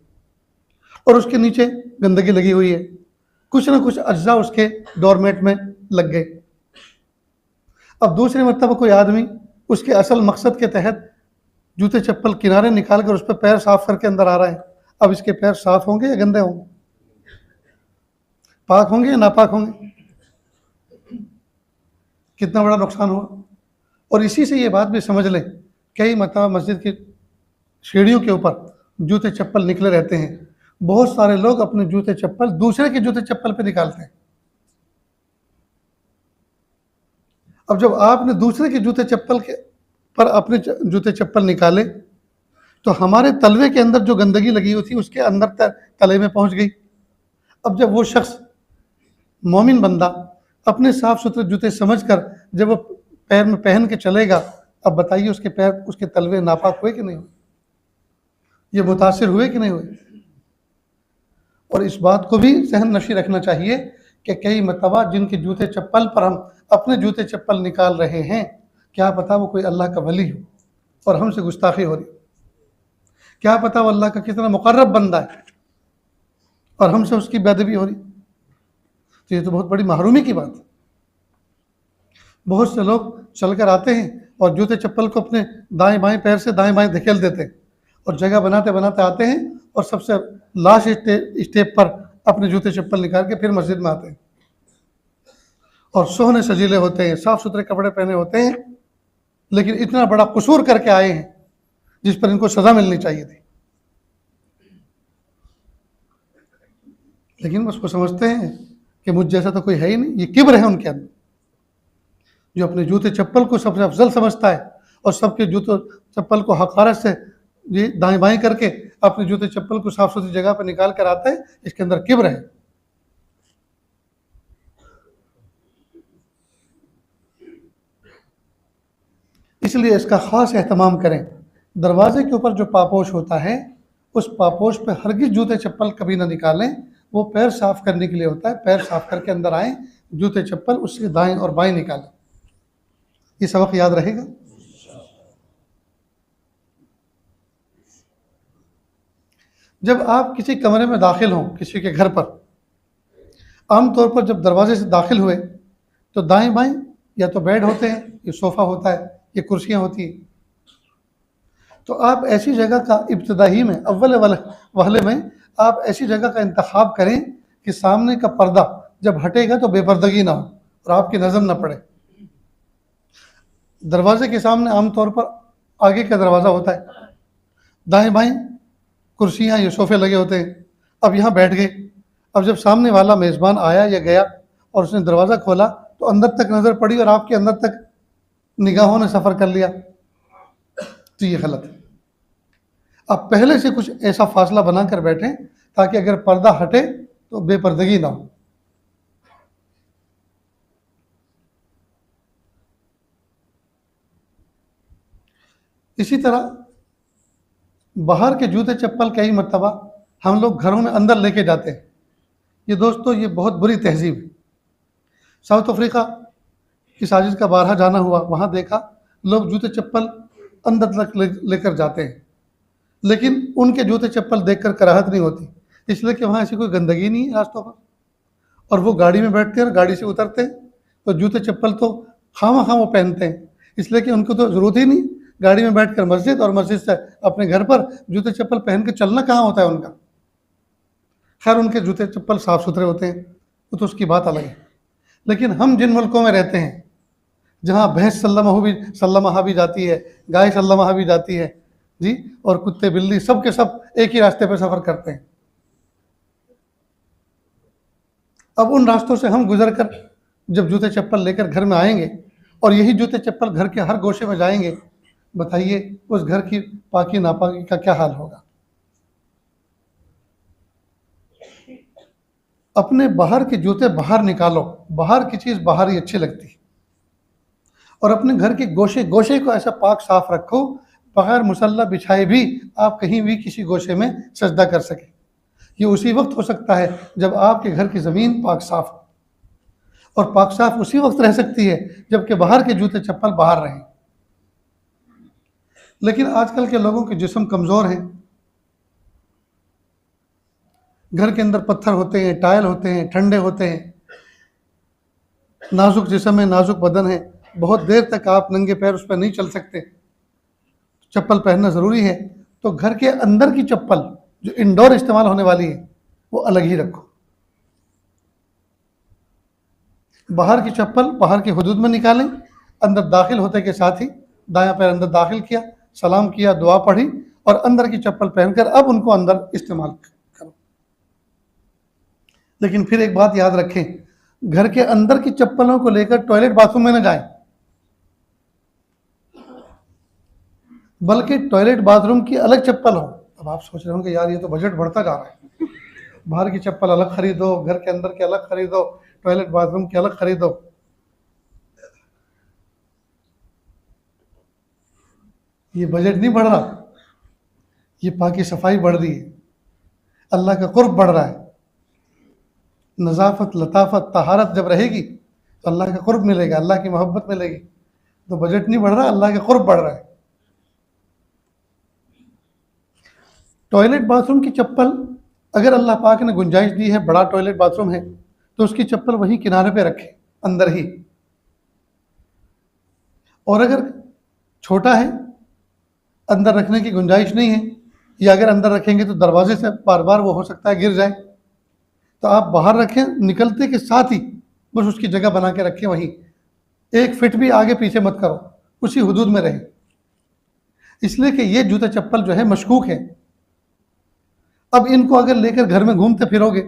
और उसके नीचे गंदगी लगी हुई है, कुछ ना कुछ अज्जा उसके डोरमेट में लग गए, अब दूसरी मरतबा कोई आदमी उसके असल मकसद के तहत जूते चप्पल किनारे निकाल कर उस पर पैर साफ करके अंदर आ रहा है, अब इसके पैर साफ होंगे या गंदे होंगे, पाक होंगे या नापाक होंगे? कितना बड़ा नुकसान हुआ। और इसी से ये बात भी समझ लें, कई मरतबा मस्जिद की सीढ़ियों के ऊपर जूते चप्पल निकले रहते हैं। बहुत सारे लोग अपने जूते चप्पल दूसरे के जूते चप्पल पे निकालते हैं। अब जब आपने दूसरे के जूते चप्पल के पर अपने जूते चप्पल निकाले तो हमारे तलवे के अंदर जो गंदगी लगी हुई थी उसके अंदर तले में पहुंच गई। अब जब वो शख्स मोमिन बंदा अपने साफ सुथरे जूते समझकर जब वो पैर में पहन के चलेगा, अब बताइए उसके पैर, उसके तलवे नापाक हुए कि नहीं हुए? ये मुतासिर हुए कि नहीं हुए? और इस बात को भी सहन नशी रखना चाहिए कि कई मरतबा जिनके जूते चप्पल पर हम अपने जूते चप्पल निकाल रहे हैं, क्या पता वो कोई अल्लाह का वली हो और हमसे गुस्ताखी हो रही, क्या पता वो अल्लाह का कितना मुकर्रब बंदा है और हमसे उसकी बेअदबी हो रही। तो ये तो बहुत बड़ी महरूमी की बात है। बहुत से लोग चलकर आते हैं और जूते चप्पल को अपने दाएं बाएं पैर से दाएं बाएं धकेल देते हैं और जगह बनाते बनाते आते हैं और सबसे लास्ट स्टेप पर अपने जूते चप्पल निकाल के फिर मस्जिद में आते हैं और सोहने सजीले होते हैं, साफ सुथरे कपड़े पहने होते हैं, लेकिन इतना बड़ा कसूर करके आए हैं जिस पर इनको सजा मिलनी चाहिए थी। लेकिन उसको समझते हैं कि मुझ जैसा तो कोई है ही नहीं। ये किब्र है उनके अंदर, जो अपने जूते चप्पल को सबसे अफजल समझता है और सबके जूते चप्पल को हकारत से ये दाएं बाएं करके अपने जूते चप्पल को साफ सुथरी जगह पर निकाल कर आता है, इसके अंदर किब्र है। इसलिए इसका खास एहतमाम करें। दरवाजे के ऊपर जो पापोश होता है उस पापोश पे हरगिज जूते चप्पल कभी ना निकालें, वो पैर साफ करने के लिए होता है। पैर साफ करके अंदर आए, जूते चप्पल उससे दाएं और बाएं निकालें। ये सबक याद रहेगा। जब आप किसी कमरे में दाखिल हों, किसी के घर पर, आमतौर पर जब दरवाजे से दाखिल हुए तो दाएं बाएं या तो बेड होते हैं, ये सोफ़ा होता है, ये कुर्सियाँ होती हैं। तो आप ऐसी जगह का इब्तदाई में, अव्वल वहले में आप ऐसी जगह का इंतखाब करें कि सामने का पर्दा जब हटेगा तो बेपर्दगी ना हो और आपकी नज़र ना पड़े। दरवाजे के सामने आमतौर पर आगे का दरवाज़ा होता है, दाएं बाएं कुर्सियाँ या सोफ़े लगे होते हैं। अब यहाँ बैठ गए, अब जब सामने वाला मेज़बान आया या गया और उसने दरवाज़ा खोला तो अंदर तक नज़र पड़ी और आपके अंदर तक निगाहों ने सफ़र कर लिया, तो ये गलत है। अब पहले से कुछ ऐसा फासला बनाकर बैठें ताकि अगर पर्दा हटे तो बेपर्दगी ना हो। इसी तरह बाहर के जूते चप्पल कई मरतबा हम लोग घरों में अंदर लेके जाते हैं। ये दोस्तों, ये बहुत बुरी तहजीब है। साउथ अफ्रीका की साजिद का बारहा जाना हुआ, वहाँ देखा लोग जूते चप्पल अंदर तक लेकर जाते हैं, लेकिन उनके जूते चप्पल देखकर कराहत नहीं होती, इसलिए कि वहाँ ऐसी कोई गंदगी नहीं है रास्तों पर। और वो गाड़ी में बैठते हैं और गाड़ी से उतरते हैं तो जूते चप्पल तो खामा वो पहनते हैं, इसलिए कि उनको तो ज़रूरत ही नहीं गाड़ी में बैठकर मस्जिद और मस्जिद से अपने घर पर जूते चप्पल पहन के चलना कहाँ होता है उनका। खैर, उनके जूते चप्पल साफ़ सुथरे होते हैं, वो तो उसकी बात अलग है। लेकिन हम जिन मुल्कों में रहते हैं जहाँ भैंस सल्लमहा भी जाती है, गाय सल्लमहा भी जाती है जी, और कुत्ते बिल्ली सब के सब एक ही रास्ते पर सफ़र करते हैं। अब उन रास्तों से हम गुजर कर जब जूते चप्पल लेकर घर में आएंगे और यही जूते चप्पल घर के हर गोशे में जाएंगे, बताइए उस घर की पाकी नापाकी का क्या हाल होगा। अपने बाहर के जूते बाहर निकालो, बाहर की चीज़ बाहर ही अच्छी लगती है, और अपने घर के गोशे गोशे को ऐसा पाक साफ रखो बगैर मुसल्ला बिछाए भी आप कहीं भी किसी गोशे में सजदा कर सके। ये उसी वक्त हो सकता है जब आपके घर की ज़मीन पाक साफ हो। और पाक साफ उसी वक्त रह सकती है जबकि बाहर के जूते चप्पल बाहर रहें। लेकिन आजकल के लोगों के जिस्म कमज़ोर हैं, घर के अंदर पत्थर होते हैं, टाइल होते हैं, ठंडे होते हैं, नाजुक जिस्म है, नाजुक बदन है, बहुत देर तक आप नंगे पैर उस पर नहीं चल सकते, चप्पल पहनना ज़रूरी है। तो घर के अंदर की चप्पल जो इंडोर इस्तेमाल होने वाली है वो अलग ही रखो। बाहर की चप्पल बाहर की हदूद में निकालें, अंदर दाखिल होते के साथ ही दायां पैर अंदर दाखिल किया, सलाम किया, दुआ पढ़ी और अंदर की चप्पल पहनकर अब उनको अंदर इस्तेमाल करो। लेकिन फिर एक बात याद रखें, घर के अंदर की चप्पलों को लेकर टॉयलेट बाथरूम में न जाएं, बल्कि टॉयलेट बाथरूम की अलग चप्पल हो। अब आप सोच रहे होंगे यार ये तो बजट बढ़ता जा रहा है, बाहर की चप्पल अलग खरीदो, घर के अंदर के अलग खरीदो, टॉयलेट बाथरूम के अलग खरीदो। ये बजट नहीं बढ़ रहा, ये पाकी सफाई बढ़ रही है, अल्लाह का कुर्ब बढ़ रहा है। नज़ाफत, लताफत, तहारत जब रहेगी तो अल्लाह का कुर्ब मिलेगा, अल्लाह की मोहब्बत मिलेगी। तो बजट नहीं बढ़ रहा, अल्लाह का कुर्ब बढ़ रहा है। टॉयलेट बाथरूम की चप्पल अगर अल्लाह पाक ने गुंजाइश दी है, बड़ा टॉयलेट बाथरूम है, तो उसकी चप्पल वहीं किनारे पे रखें, अंदर ही। और अगर छोटा है, अंदर रखने की गुंजाइश नहीं है, या अगर अंदर रखेंगे तो दरवाजे से बार बार वो हो सकता है गिर जाए, तो आप बाहर रखें, निकलते के साथ ही बस उसकी जगह बना के रखें वहीं, 1 फीट भी आगे पीछे मत करो, उसी हदूद में रहे। इसलिए कि ये जूता चप्पल जो है मशकूक है। अब इनको अगर लेकर घर में घूमते फिरोगे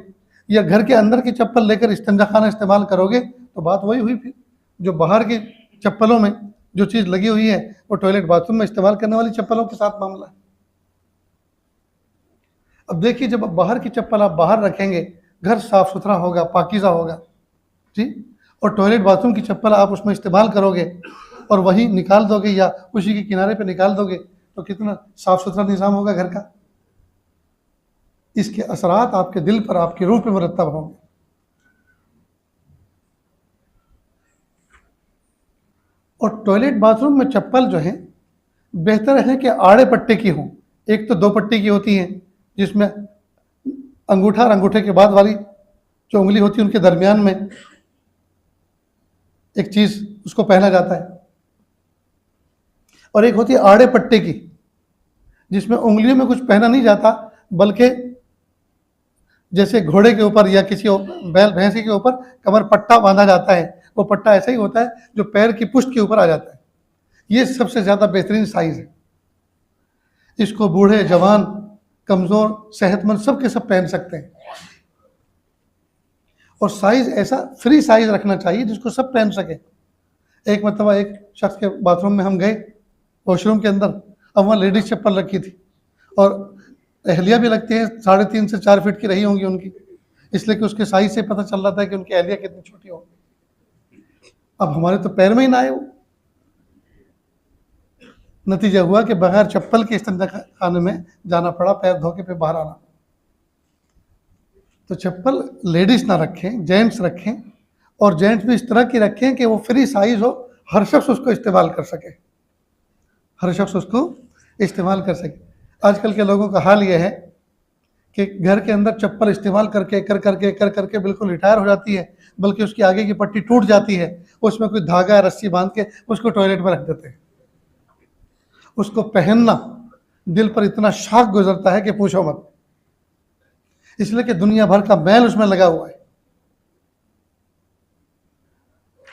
या घर के अंदर की चप्पल लेकर इस्तिंजा खाना इस्तेमाल करोगे तो बात वही हुई। फिर जो बाहर की चप्पलों में जो चीज़ लगी हुई है वो टॉयलेट बाथरूम में इस्तेमाल करने वाली चप्पलों के साथ मामला है। अब देखिए, जब बाहर की चप्पल आप बाहर रखेंगे, घर साफ सुथरा होगा, पाकीज़ा होगा जी, और टॉयलेट बाथरूम की चप्पल आप उसमें इस्तेमाल करोगे और वहीं निकाल दोगे या उसी के किनारे पे निकाल दोगे तो कितना साफ सुथरा निज़ाम होगा घर का। इसके असरात आपके दिल पर, आपकी रूह पे मुरतब होंगे। और टॉयलेट बाथरूम में चप्पल जो है बेहतर है कि आड़े पट्टे की हो। एक तो 2 पट्टी की होती हैं जिसमें अंगूठा और अंगूठे के बाद वाली जो उंगली होती है उनके दरमियान में एक चीज़ उसको पहना जाता है, और एक होती है आड़े पट्टे की जिसमें उंगलियों में कुछ पहना नहीं जाता, बल्कि जैसे घोड़े के ऊपर या किसी बैल भैंसी के ऊपर कमर पट्टा बांधा जाता है, वो पट्टा ऐसा ही होता है जो पैर की पुष्ट के ऊपर आ जाता है। ये सबसे ज़्यादा बेहतरीन साइज़ है। इसको बूढ़े, जवान, कमज़ोर, सेहतमंद सब के सब पहन सकते हैं। और साइज़ ऐसा फ्री साइज़ रखना चाहिए जिसको सब पहन सके। एक मतलब एक शख्स के बाथरूम में हम गए, वॉशरूम के अंदर, अब वहाँ लेडीज़ चप्पल रखी थी और एहलिया भी लगती है, 3.5 से 4 फीट की रही होंगी उनकी, इसलिए कि उसके साइज से पता चल रहा था कि उनकी एहलिया कितनी छोटी होगी। अब हमारे तो पैर में ही ना आए वो। नतीजा हुआ कि बगैर चप्पल के इस्तिंजा खाने में जाना पड़ा, पैर धो के फिर बाहर आना। तो चप्पल लेडीज़ ना रखें, जेंट्स रखें, और जेंट्स भी इस तरह की रखें कि वो फ्री साइज हो, हर शख्स उसको इस्तेमाल कर सके, हर शख्स उसको इस्तेमाल कर सके। आजकल के लोगों का हाल ये है कि घर के अंदर चप्पल इस्तेमाल करके कर करके बिल्कुल रिटायर हो जाती है, बल्कि उसकी आगे की पट्टी टूट जाती है, उसमें कोई धागा या रस्सी बांध के उसको टॉयलेट में रख देते हैं। उसको पहनना दिल पर इतना शाख गुजरता है कि पूछो मत, इसलिए कि दुनिया भर का मैल उसमें लगा हुआ है।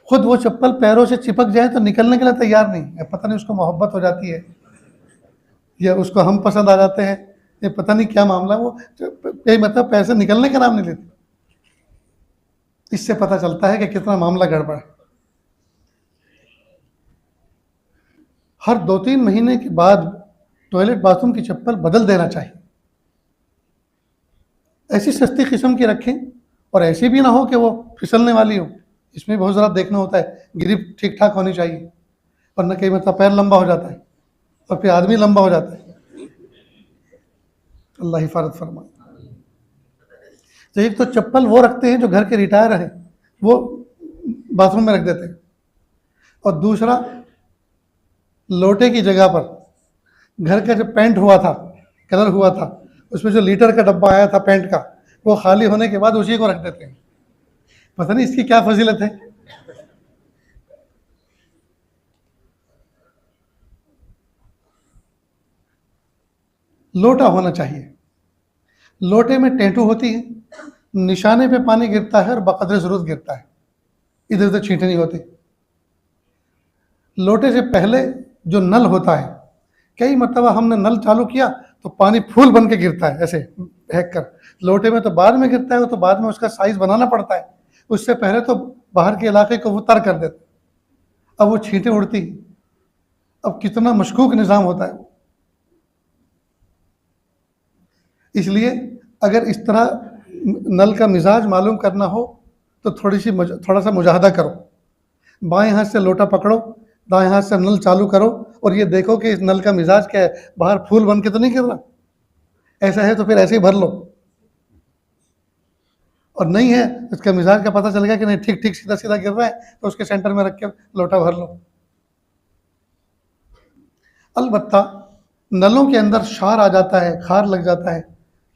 खुद वो चप्पल पैरों से चिपक जाए तो निकलने के लिए तैयार नहीं है। पता नहीं उसको मोहब्बत हो जाती है या उसको हम पसंद आ जाते हैं, ये पता नहीं क्या मामला, वो मतलब पैर से निकलने का नाम नहीं लेते। इससे पता चलता है कि कितना मामला गड़बड़ है। हर 2-3 महीने के बाद टॉयलेट बाथरूम की चप्पल बदल देना चाहिए। ऐसी सस्ती किस्म की रखें और ऐसी भी ना हो कि वो फिसलने वाली हो, इसमें बहुत ज़रा देखना होता है, ग्रिप ठीक ठाक होनी चाहिए, वरना कई मतलब पैर लंबा हो जाता है और फिर आदमी लंबा हो जाता है। अल्लाह हिफाजत फरमाए। तो एक तो चप्पल वो रखते हैं जो घर के रिटायर हैं, वो बाथरूम में रख देते हैं। और दूसरा, लोटे की जगह पर घर का जो पेंट हुआ था, कलर हुआ था, उसमें जो लीटर का डब्बा आया था पेंट का, वो खाली होने के बाद उसी को रख देते हैं। पता नहीं इसकी क्या फजीलत है। लोटा होना चाहिए। लोटे में टेंटू होती है, निशाने पे पानी गिरता है और बकदर जरूरत गिरता है, इधर उधर छींटे नहीं होते। लोटे से पहले जो नल होता है, कई मरतबा हमने नल चालू किया तो पानी फूल बन के गिरता है ऐसे फेंक कर। लोटे में तो बाद में गिरता है, वो तो बाद में उसका साइज बनाना पड़ता है। उससे पहले तो बाहर के इलाके को वो तर कर देते, अब वो छींटे उड़ती। अब कितना मशकूक निज़ाम होता है। इसलिए अगर इस तरह नल का मिजाज मालूम करना हो तो थोड़ा सा मुजाहदा करो। बाएं हाथ से लोटा पकड़ो, दाएं हाथ से नल चालू करो और ये देखो कि इस नल का मिजाज क्या है, बाहर फूल बन के तो नहीं गिर रहा। ऐसा है तो फिर ऐसे ही भर लो, और नहीं है इसका मिजाज का पता चलेगा कि नहीं ठीक ठीक सीधा सीधा गिर रहा है, तो उसके सेंटर में रख के लोटा भर लो। अलबत्ता नलों के अंदर शार आ जाता है, खार लग जाता है,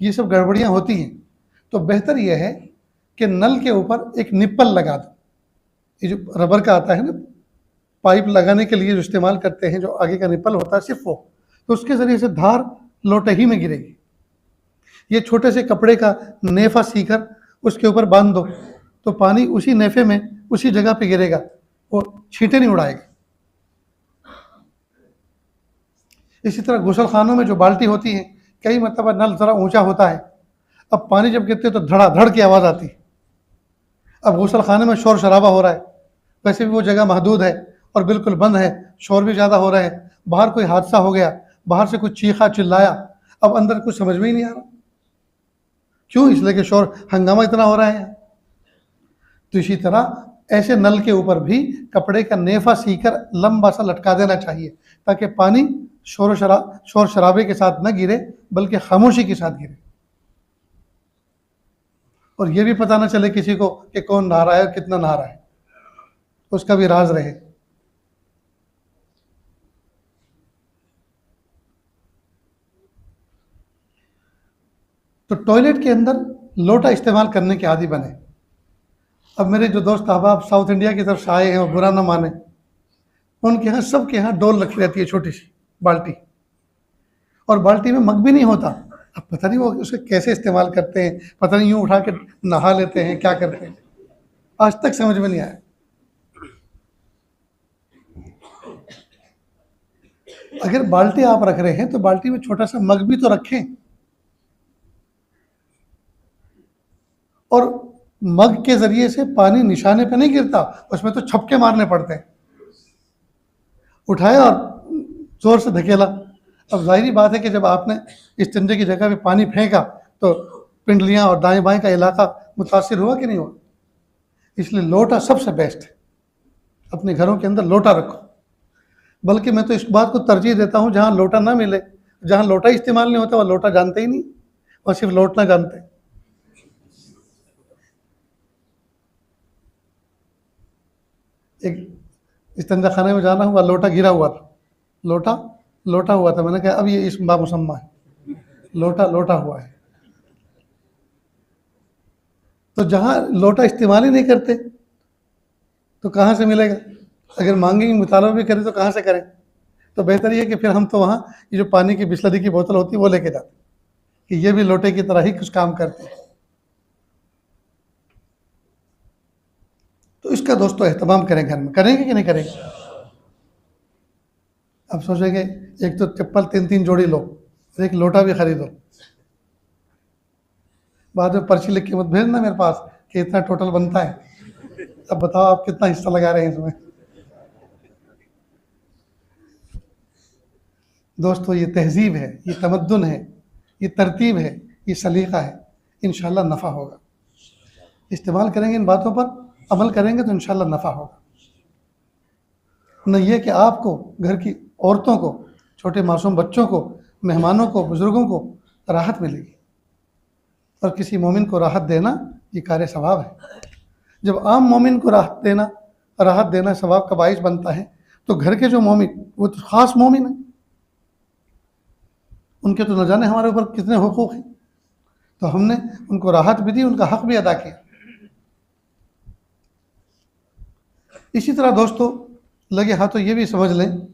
ये सब गड़बड़ियाँ होती हैं, तो बेहतर यह है कि नल के ऊपर एक निप्पल लगा दो। ये जो रबर का आता है ना, पाइप लगाने के लिए जो इस्तेमाल करते हैं, जो आगे का निप्पल होता है सिर्फ वो, तो उसके ज़रिए से धार लोटे ही में गिरेगी। ये छोटे से कपड़े का नेफा सीकर उसके ऊपर बांध दो तो पानी उसी नेफे में उसी जगह पे गिरेगा, वो छींटे नहीं उड़ाएगा। इसी तरह गुसल खानों में जो बाल्टी होती है, कई मरतबा नल ज़रा ऊंचा होता है, अब पानी जब गिरते तो धड़ाधड़ की आवाज़ आती। अब गुसल खाने में शोर शराबा हो रहा है, वैसे भी वो जगह महदूद है और बिल्कुल बंद है, शोर भी ज़्यादा हो रहा है, बाहर कोई हादसा हो गया, बाहर से कुछ चीखा चिल्लाया, अब अंदर कुछ समझ में ही नहीं आ रहा क्यों, इसलिए कि शोर हंगामा इतना हो रहा है। तो इसी तरह ऐसे नल के ऊपर भी कपड़े का नेफा सीकर लंबा सा लटका देना चाहिए, ताकि पानी शोर शराबे के साथ न गिरे बल्कि खामोशी के साथ गिरे, और ये भी पता न चले किसी को कि कौन नहा रहा है और कितना नहा रहा है, उसका भी राज रहे। तो टॉयलेट के अंदर लोटा इस्तेमाल करने के आदी बने। अब मेरे जो दोस्त अहबाब साउथ इंडिया की तरफ से आए हैं, वो बुरा ना माने, उनके यहाँ सबके यहाँ डोल रखी रहती है, छोटी सी बाल्टी, और बाल्टी में मग भी नहीं होता। अब पता नहीं वो उसे कैसे इस्तेमाल करते हैं, पता नहीं यूँ उठा के नहा लेते हैं, क्या करते हैं, आज तक समझ में नहीं आया। अगर बाल्टी आप रख रहे हैं तो बाल्टी में छोटा सा मग भी तो रखें, और मग के जरिए से पानी निशाने पे नहीं गिरता, उसमें तो छपके मारने पड़ते हैं। उठाया और जोर से धकेला। अब जाहिर बात है कि जब आपने इस्तिंजे की जगह पे पानी फेंका तो पिंडलियां और दाएं बाएं का इलाका मुतासिर हुआ कि नहीं हुआ। इसलिए लोटा सबसे बेस्ट है, अपने घरों के अंदर लोटा रखो। बल्कि मैं तो इस बात को तरजीह देता हूँ, जहाँ लोटा ना मिले, जहाँ लोटा इस्तेमाल नहीं होता, वह लोटा जानते ही नहीं, और सिर्फ लौटना जानते। एक इस्तिंजा खाने में जाना हुआ, लोटा गिरा हुआ था, लोटा हुआ था। मैंने कहा अब ये इस बामुसम्मा है, लोटा हुआ है। तो जहाँ लोटा इस्तेमाल ही नहीं करते तो कहाँ से मिलेगा, अगर मांगेंगे मुतालबा भी करें तो कहाँ से करें। तो बेहतर ये कि फिर हम तो वहाँ ये जो पानी की बिस्लरी की बोतल होती है वो लेके जाते, कि ये भी लोटे की तरह ही कुछ काम करते हैं। तो इसका दोस्तों एहतमाम करें, घर में करेंगे कि नहीं करेंगे। अब सोचेंगे एक तो चप्पल 3-3 जोड़ी लो, एक लोटा भी खरीदो, बाद में पर्ची लिख के मत भेजना मेरे पास कि इतना टोटल बनता है, अब बताओ आप कितना हिस्सा लगा रहे हैं इसमें। दोस्तों ये तहजीब है, ये तमद्दुन है, ये तरतीब है, ये सलीका है, इंशाल्लाह नफ़ा होगा। इस्तेमाल करेंगे इन बातों पर, अमल करेंगे तो इंशाल्लाह नफ़ा होगा। न ये कि आपको, घर की औरतों को, छोटे मासूम बच्चों को, मेहमानों को, बुज़ुर्गों को राहत मिलेगी, और किसी मोमिन को राहत देना ये कार्य सवाब है। जब आम मोमिन को राहत देना सवाब का बाइस बनता है, तो घर के जो मोमिन, वो तो ख़ास मोमिन है, उनके तो न जाने हमारे ऊपर कितने हुकूक हैं, तो हमने उनको राहत भी दी, उनका हक भी अदा किया। इसी तरह दोस्तों, लगे हाथों ये भी समझ लें,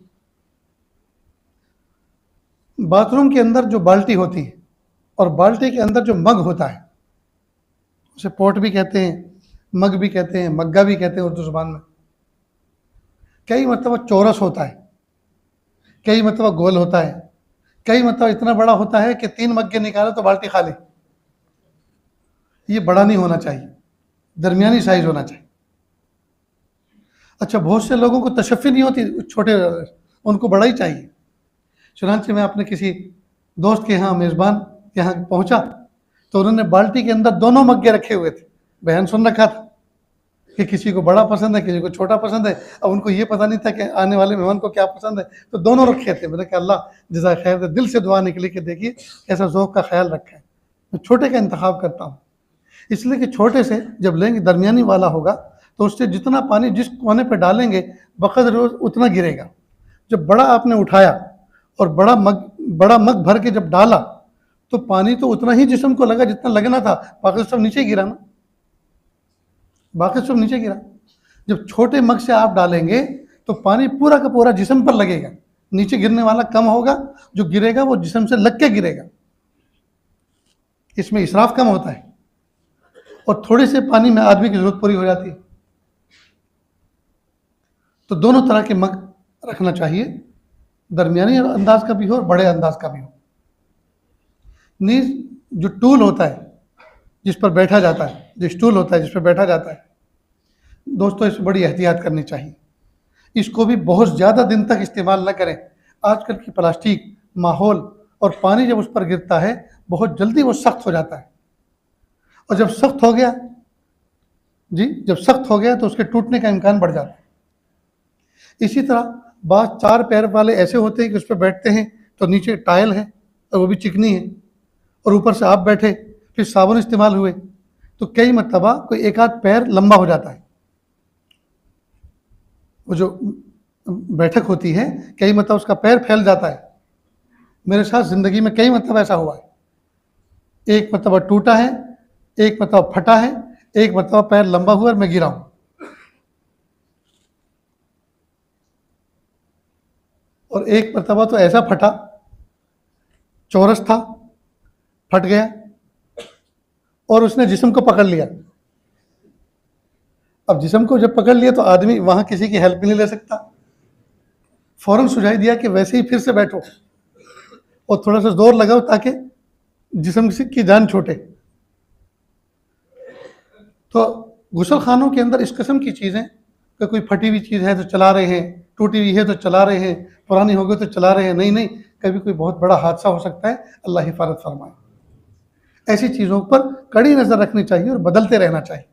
बाथरूम के अंदर जो बाल्टी होती है और बाल्टी के अंदर जो मग होता है, उसे पोट भी कहते हैं, मग भी कहते हैं, मग्गा भी कहते हैं उर्दू ज़ुबान में। कई मरतबा चौरस होता है, कई मरतबा गोल होता है, कई मरतबा इतना बड़ा होता है कि 3 मग्गे निकाले तो बाल्टी खाली। ये बड़ा नहीं होना चाहिए, दरमियानी साइज होना चाहिए। अच्छा, बहुत से लोगों को तशफ़ी नहीं होती छोटे, उनको बड़ा ही चाहिए। चुनांचे मैं अपने किसी दोस्त के यहाँ, मेज़बान के यहाँ पहुँचा, तो उन्होंने बाल्टी के अंदर दोनों मग्गे रखे हुए थे। बयान सुन रखा था कि किसी को बड़ा पसंद है, किसी को छोटा पसंद है। अब उनको ये पता नहीं था कि आने वाले मेहमान को क्या पसंद है, तो दोनों रखे थे। मैंने कहा अल्लाह जज़ा खैर दे, दिल से दुआ निकली कि देखिए ऐसा ज़ौक़ का ख्याल रखा है। मैं छोटे का इंतखाब करता हूँ, इसलिए कि छोटे से जब लेंगे, दरमियानी वाला होगा, तो उससे जितना पानी जिस कोने पर डालेंगे बक़द्र उतना गिरेगा। जब बड़ा आपने उठाया और बड़ा मग भर के जब डाला, तो पानी तो उतना ही जिस्म को लगा जितना लगना था, बाकी सब नीचे गिरा ना, बाकी सब नीचे गिरा। जब छोटे मग से आप डालेंगे तो पानी पूरा का पूरा जिस्म पर लगेगा, नीचे गिरने वाला कम होगा, जो गिरेगा वो जिस्म से लग के गिरेगा। इसमें इसराफ कम होता है और थोड़े से पानी में आदमी की ज़रूरत पूरी हो जाती है। तो दोनों तरह के मग रखना चाहिए, दरमियानी अंदाज का भी हो और बड़े अंदाज का भी हो। नीज जो टूल होता है जिस पर बैठा जाता है, जो स्टूल होता है जिस पर बैठा जाता है, दोस्तों इसमें बड़ी एहतियात करनी चाहिए। इसको भी बहुत ज़्यादा दिन तक इस्तेमाल न करें। आजकल की प्लास्टिक, माहौल और पानी जब उस पर गिरता है, बहुत जल्दी वो सख्त हो जाता है, और जब सख्त हो गया जब सख्त हो गया तो उसके टूटने का इम्कान बढ़ जाता है। इसी तरह बाज़ 4 पैर वाले ऐसे होते हैं कि उस पर बैठते हैं तो नीचे टाइल है और वो भी चिकनी है, और ऊपर से आप बैठे, फिर साबुन इस्तेमाल हुए, तो कई मरतबा कोई एक आध पैर लंबा हो जाता है। वो जो बैठक होती है, कई मरतबा उसका पैर फैल जाता है। मेरे साथ ज़िंदगी में कई मरतबा ऐसा हुआ है। एक मरतबा टूटा है, एक मरतबा फटा है, एक मरतबा पैर लंबा हुआ और मैं गिरा हूँ। और एक मरतबा तो ऐसा फटा, चौरस था, फट गया और उसने जिस्म को पकड़ लिया। अब जिस्म को जब पकड़ लिया तो आदमी वहाँ किसी की हेल्प नहीं ले सकता। फ़ौरन सुझाई दिया कि वैसे ही फिर से बैठो और थोड़ा सा जोर लगाओ ताकि जिस्म की जान छूटे। तो गुसल खानों के अंदर इस किस्म की चीज़ें, कि कोई फटी हुई चीज़ है तो चला रहे हैं, टूटी हुई है तो चला रहे हैं, पुरानी हो गई तो चला रहे हैं, नहीं, कभी कोई बहुत बड़ा हादसा हो सकता है, अल्लाह हिफाजत फरमाए। ऐसी चीज़ों पर कड़ी नज़र रखनी चाहिए और बदलते रहना चाहिए।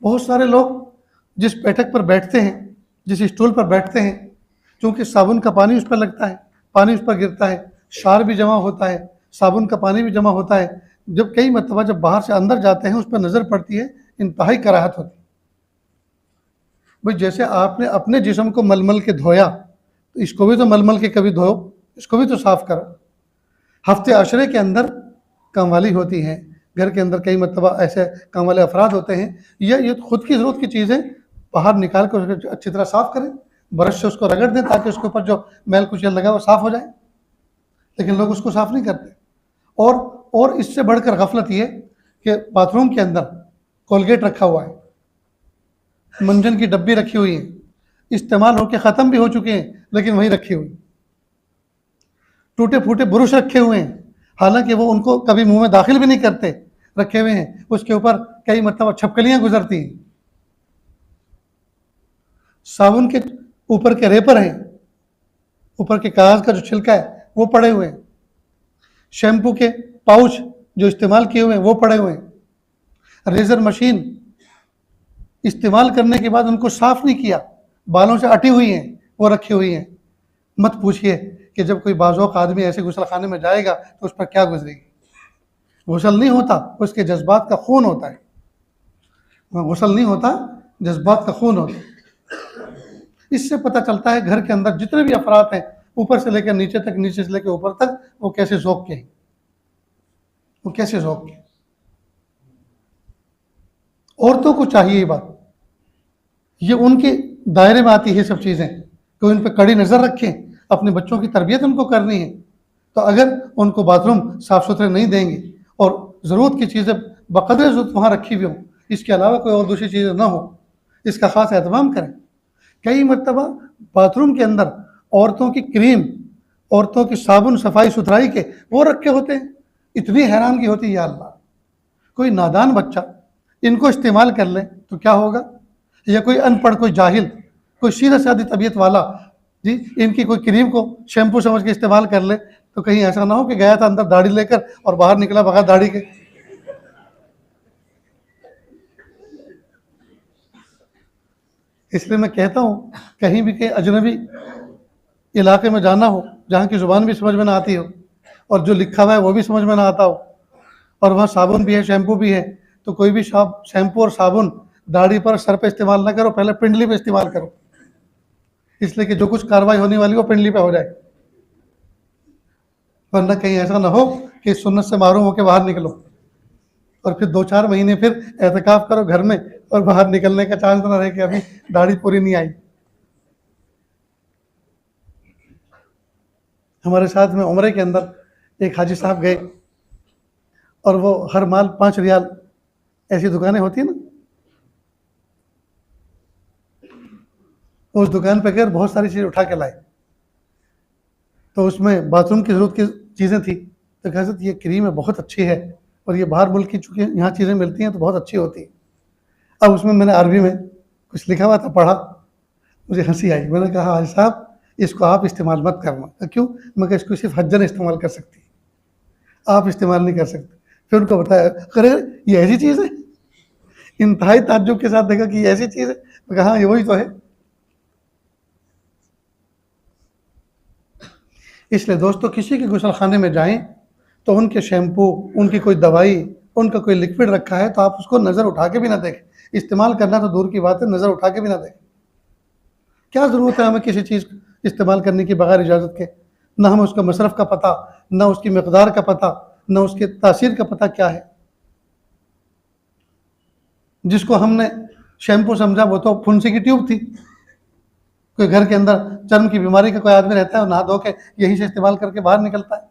बहुत सारे लोग जिस बैठक पर बैठते हैं, जिस स्टूल पर बैठते हैं, चूँकि साबुन का पानी उस पर लगता है, पानी उस पर गिरता है, शार भी जमा होता है, साबुन का पानी भी जमा होता है। जब कई मरतबा जब बाहर से अंदर जाते हैं, उस पर नज़र पड़ती है, इंतहाई कराहत होती है। भाई जैसे आपने अपने जिस्म को मलमल के धोया, तो इसको भी तो मलमल के कभी धो, इसको भी तो साफ़ करो। हफ्ते आशरे के अंदर कामवाली होती हैं, घर के अंदर कई मरतबा ऐसे काम वाले अफराद होते हैं, ये खुद की ज़रूरत की चीज़ें बाहर निकाल कर उसको अच्छी तरह साफ़ करें, ब्रश से उसको रगड़ दें ताकि उसके ऊपर जो मैल कुचैल लगा वो साफ़ हो जाए। लेकिन लोग उसको साफ़ नहीं करते। और इससे बढ़कर गफलत ये कि बाथरूम के अंदर कोलगेट रखा हुआ है, मंजन की डब्बी रखी हुई है, इस्तेमाल होकर ख़त्म भी हो चुके हैं लेकिन वहीं रखी हुई, टूटे फूटे ब्रश रखे हुए हैं, हालांकि वो उनको कभी मुंह में दाखिल भी नहीं करते, रखे हुए हैं। उसके ऊपर कई मरतबा छपकलियाँ गुजरती हैं। साबुन के ऊपर के रेपर हैं, ऊपर के कागज़ का जो छिलका है वो पड़े हुए हैं, शैम्पू के पाउच जो इस्तेमाल किए हुए हैं वो पड़े हुए हैं, रेज़र मशीन इस्तेमाल करने के बाद उनको साफ़ नहीं किया, बालों से अटी हुई हैं, वो रखी हुई हैं। मत पूछिए कि जब कोई बाज़ौक़ आदमी ऐसे गुसल खाने में जाएगा तो उस पर क्या गुजरेगी। गुसल नहीं होता, उसके जज्बात का खून होता है। वहाँ गुस्ल नहीं होता, जज्बात का खून होता। इससे पता चलता है घर के अंदर जितने भी अफराद हैं, ऊपर से लेकर नीचे तक, नीचे से लेकर ऊपर तक, वो कैसे ज़ौक़ के हैं, वो कैसे ज़ौक़ के। औरतों को चाहिए ये बात, ये उनके दायरे में आती है सब चीज़ें, कि उन पर कड़ी नज़र रखें, अपने बच्चों की तरबियत उनको करनी है। तो अगर उनको बाथरूम साफ़ सुथरे नहीं देंगे और ज़रूरत की चीज़ें बक़दर ज़रूरत वहाँ रखी हुई हों, इसके अलावा कोई और दूसरी चीज़ें ना हो, इसका ख़ास एहतमाम करें। कई मरतबा बाथरूम के अंदर औरतों की क्रीम, औरतों की साबुन सफाई सुथराई के वो रखे होते हैं। इतनी हैरानगी होती है, या अल्लाह, कोई नादान बच्चा इनको इस्तेमाल कर ले तो क्या होगा, या कोई अनपढ़, कोई जाहिल, कोई सीधा सादी तबीयत वाला जी इनकी कोई क्रीम को शैम्पू समझ के इस्तेमाल कर ले, तो कहीं ऐसा ना हो कि गया था अंदर दाढ़ी लेकर और बाहर निकला बगैर दाढ़ी के। इसलिए मैं कहता हूँ, कहीं भी कहीं अजनबी इलाके में जाना हो, जहाँ की ज़ुबान भी समझ में ना आती हो और जो लिखा हुआ है वो भी समझ में ना आता हो, और वहाँ साबुन भी है, शैम्पू भी है, तो कोई भी शैम्पू और साबुन दाढ़ी पर, सर पे इस्तेमाल ना करो, पहले पिंडली पे इस्तेमाल करो, इसलिए कि जो कुछ कार्रवाई होने वाली वो पिंडली पे हो जाए। वरना कहीं ऐसा ना हो कि सुन्नत से मारूम होकर बाहर निकलो और फिर 2-4 महीने फिर एहतिकाफ करो घर में और बाहर निकलने का चांस ना रहे कि अभी दाढ़ी पूरी नहीं आई। हमारे साथ में उम्रे के अंदर एक हाजी साहब गए और वो हर माल 5 रियाल, ऐसी दुकानें होती है ना, उस दुकान पे गए, बहुत सारी चीज़ उठा के लाए। तो उसमें बाथरूम की ज़रूरत की चीज़ें थी, तो कहा ये क्रीम है, बहुत अच्छी है, और ये बाहर मुल्क की चूँकि यहाँ चीज़ें मिलती हैं तो बहुत अच्छी होती है। अब उसमें मैंने अरबी में कुछ लिखा हुआ था, पढ़ा, मुझे हंसी आई। मैंने कहा हाजी साहब इसको आप इस्तेमाल मत करना। क्यों? मैं कहा इसको सिर्फ हज्जन इस्तेमाल कर सकती है, आप इस्तेमाल नहीं कर सकते। फिर उनको बताया, अरे ये ऐसी चीज़ है, इंतहाई ताज्जुब के साथ देखा कि ये ऐसी चीज़ है। मैं कहा हाँ ये वही तो है। इसलिए दोस्तों, किसी के गुसल खाने में जाएं तो उनके शैम्पू, उनकी कोई दवाई, उनका कोई लिक्विड रखा है तो आप उसको नज़र उठा के भी ना देखें। इस्तेमाल करना तो दूर की बात है, नज़र उठा के भी ना देखें। क्या ज़रूरत है हमें किसी चीज़ इस्तेमाल करने की बगैर इजाज़त के? ना हमें उसका मसरफ़ का पता, ना उसकी मकदार का पता, ना उसके तासीर का पता क्या है। जिसको हमने शैम्पू समझा वो तो फुंसी की ट्यूब थी। कोई घर के अंदर चर्म की बीमारी का कोई आदमी रहता है, नहा धो के यही से इस्तेमाल करके बाहर निकलता है।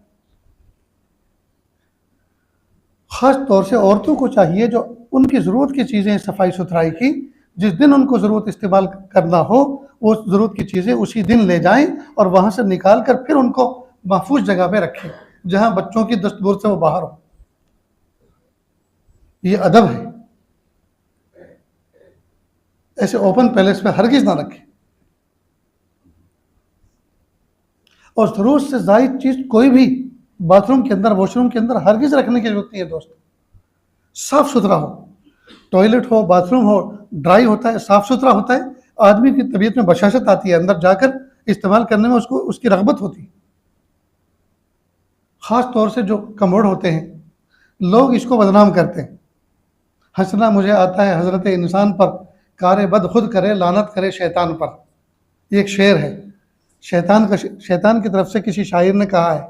ख़ास तौर से औरतों को चाहिए जो उनकी ज़रूरत की चीज़ें सफाई सुथराई की, जिस दिन उनको ज़रूरत इस्तेमाल करना हो वो ज़रूरत की चीज़ें उसी दिन ले जाएं और वहाँ से निकाल कर फिर उनको महफूज जगह पे रखें जहाँ बच्चों की दस्तूर से वो बाहर हो। ये अदब है। ऐसे ओपन पैलेस पे हरगिज़ ना रखें। और ज़रूरत से ज़ायद चीज़ कोई भी बाथरूम के अंदर, वॉशरूम के अंदर हरगिज़ रखने की ज़रूरत नहीं है दोस्त। साफ़ सुथरा हो, टॉयलेट हो, बाथरूम हो, ड्राई होता है, साफ़ सुथरा होता है, आदमी की तबीयत में बशाशत आती है, अंदर जाकर इस्तेमाल करने में उसको उसकी रग़बत होती है। ख़ास तौर से जो कमोड होते हैं, लोग इसको बदनाम करते हैं। हंसना मुझे आता है हज़रत इंसान पर, कार बद खुद करे, लानत करे शैतान पर। ये एक शेर है, शैतान की तरफ से किसी शायर ने कहा है,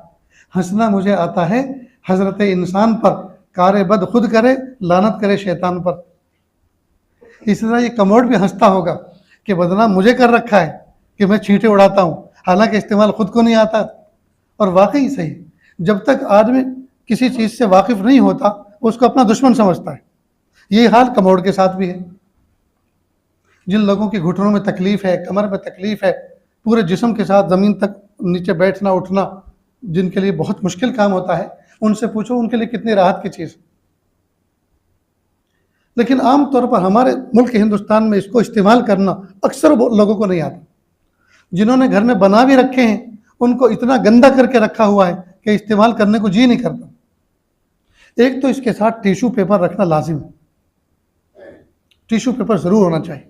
हंसना मुझे आता है हज़रत इंसान पर, कार बद खुद करे, लानत करे शैतान पर। इस तरह ये कमोड भी हंसता होगा कि बदनाम मुझे कर रखा है कि मैं छींटे उड़ाता हूँ, हालांकि इस्तेमाल खुद को नहीं आता। और वाकई सही, जब तक आदमी किसी चीज़ से वाकिफ़ नहीं होता उसको अपना दुश्मन समझता है। यही हाल कमोड के साथ भी है। जिन लोगों के घुटनों में तकलीफ़ है, कमर में तकलीफ़ है, पूरे जिस्म के साथ ज़मीन तक नीचे बैठना उठना जिनके लिए बहुत मुश्किल काम होता है, उनसे पूछो उनके लिए कितनी राहत की चीज़। लेकिन आम तौर पर हमारे मुल्क हिंदुस्तान में इसको इस्तेमाल करना अक्सर लोगों को नहीं आता। जिन्होंने घर में बना भी रखे हैं उनको इतना गंदा करके रखा हुआ है कि इस्तेमाल करने को जी नहीं करता। एक तो इसके साथ टिश्यू पेपर रखना लाजिम है, टिश्यू पेपर ज़रूर होना चाहिए।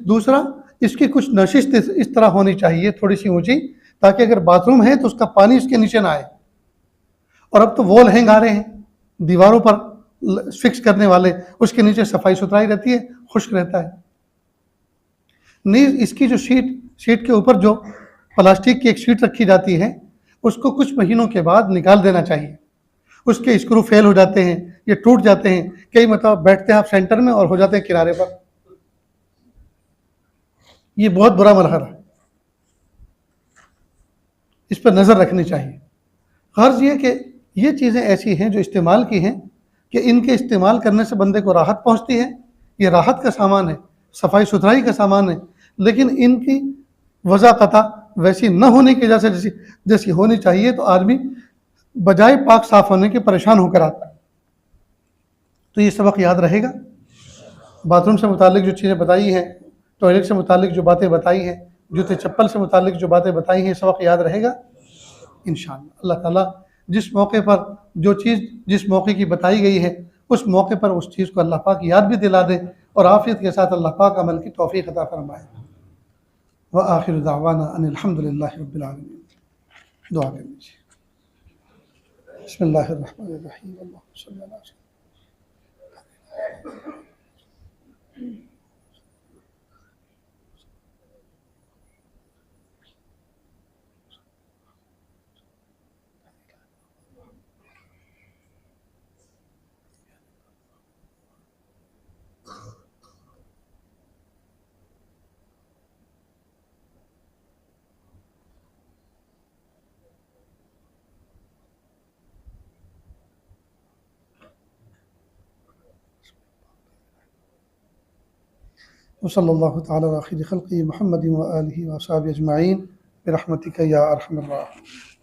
दूसरा, इसकी कुछ नशिस्त इस तरह होनी चाहिए थोड़ी सी ऊंची, ताकि अगर बाथरूम है तो उसका पानी इसके नीचे ना आए। और अब तो वॉल हैंग आ रहे हैं दीवारों पर, फिक्स करने वाले, उसके नीचे सफाई सुथराई रहती है, खुश्क रहता है। नीज इसकी जो शीट के ऊपर जो प्लास्टिक की एक शीट रखी जाती है, उसको कुछ महीनों के बाद निकाल देना चाहिए। उसके स्क्रू फेल हो जाते हैं, ये टूट जाते हैं, कई मतलब बैठते हैं आप सेंटर में और हो जाते हैं किनारे पर। ये बहुत बुरा मरहला है, इस पर नज़र रखनी चाहिए। गर्ज ये कि ये चीज़ें ऐसी हैं जो इस्तेमाल की हैं कि इनके इस्तेमाल करने से बंदे को राहत पहुंचती है, ये राहत का सामान है, सफाई सुथराई का सामान है, लेकिन इनकी वज़ाक़ता वैसी न होने की वजह से जैसी होनी चाहिए, तो आदमी बजाय पाक साफ होने के परेशान होकर आता है। तो ये सबक याद रहेगा। बाथरूम से मुतालिक जो चीज़ें बताई हैं, टॉयलेट से मुतालिक जो बातें बताई हैं, जूते चप्पल से मुतालिक जो बातें बताई हैं, सबक याद रहेगा इंशाअल्लाह। अल्लाह ताला जिस मौके पर जो चीज़ जिस मौके की बताई गई है, उस मौके पर उस चीज़ को अल्लाह पाक याद भी दिला दे और आफियत के साथ अल्लाह पाक अमल की तौफीक अता फरमाए। व आखिर दावाना अनिल हम्दुलिल्लाहि रब्बिल आलमीन। दुआ कर लीजिए। बिस्मिल्लाहिर रहमानिर रहीम। अल्लाहुम्मा सल्लि अला वसल्लल्लाहु तआला अला खैरि खल्क़िही मुहम्मदिन व आलिहि व अस्हाबिही अजमईन बिरहमतिका या अरहमर राहिमीन।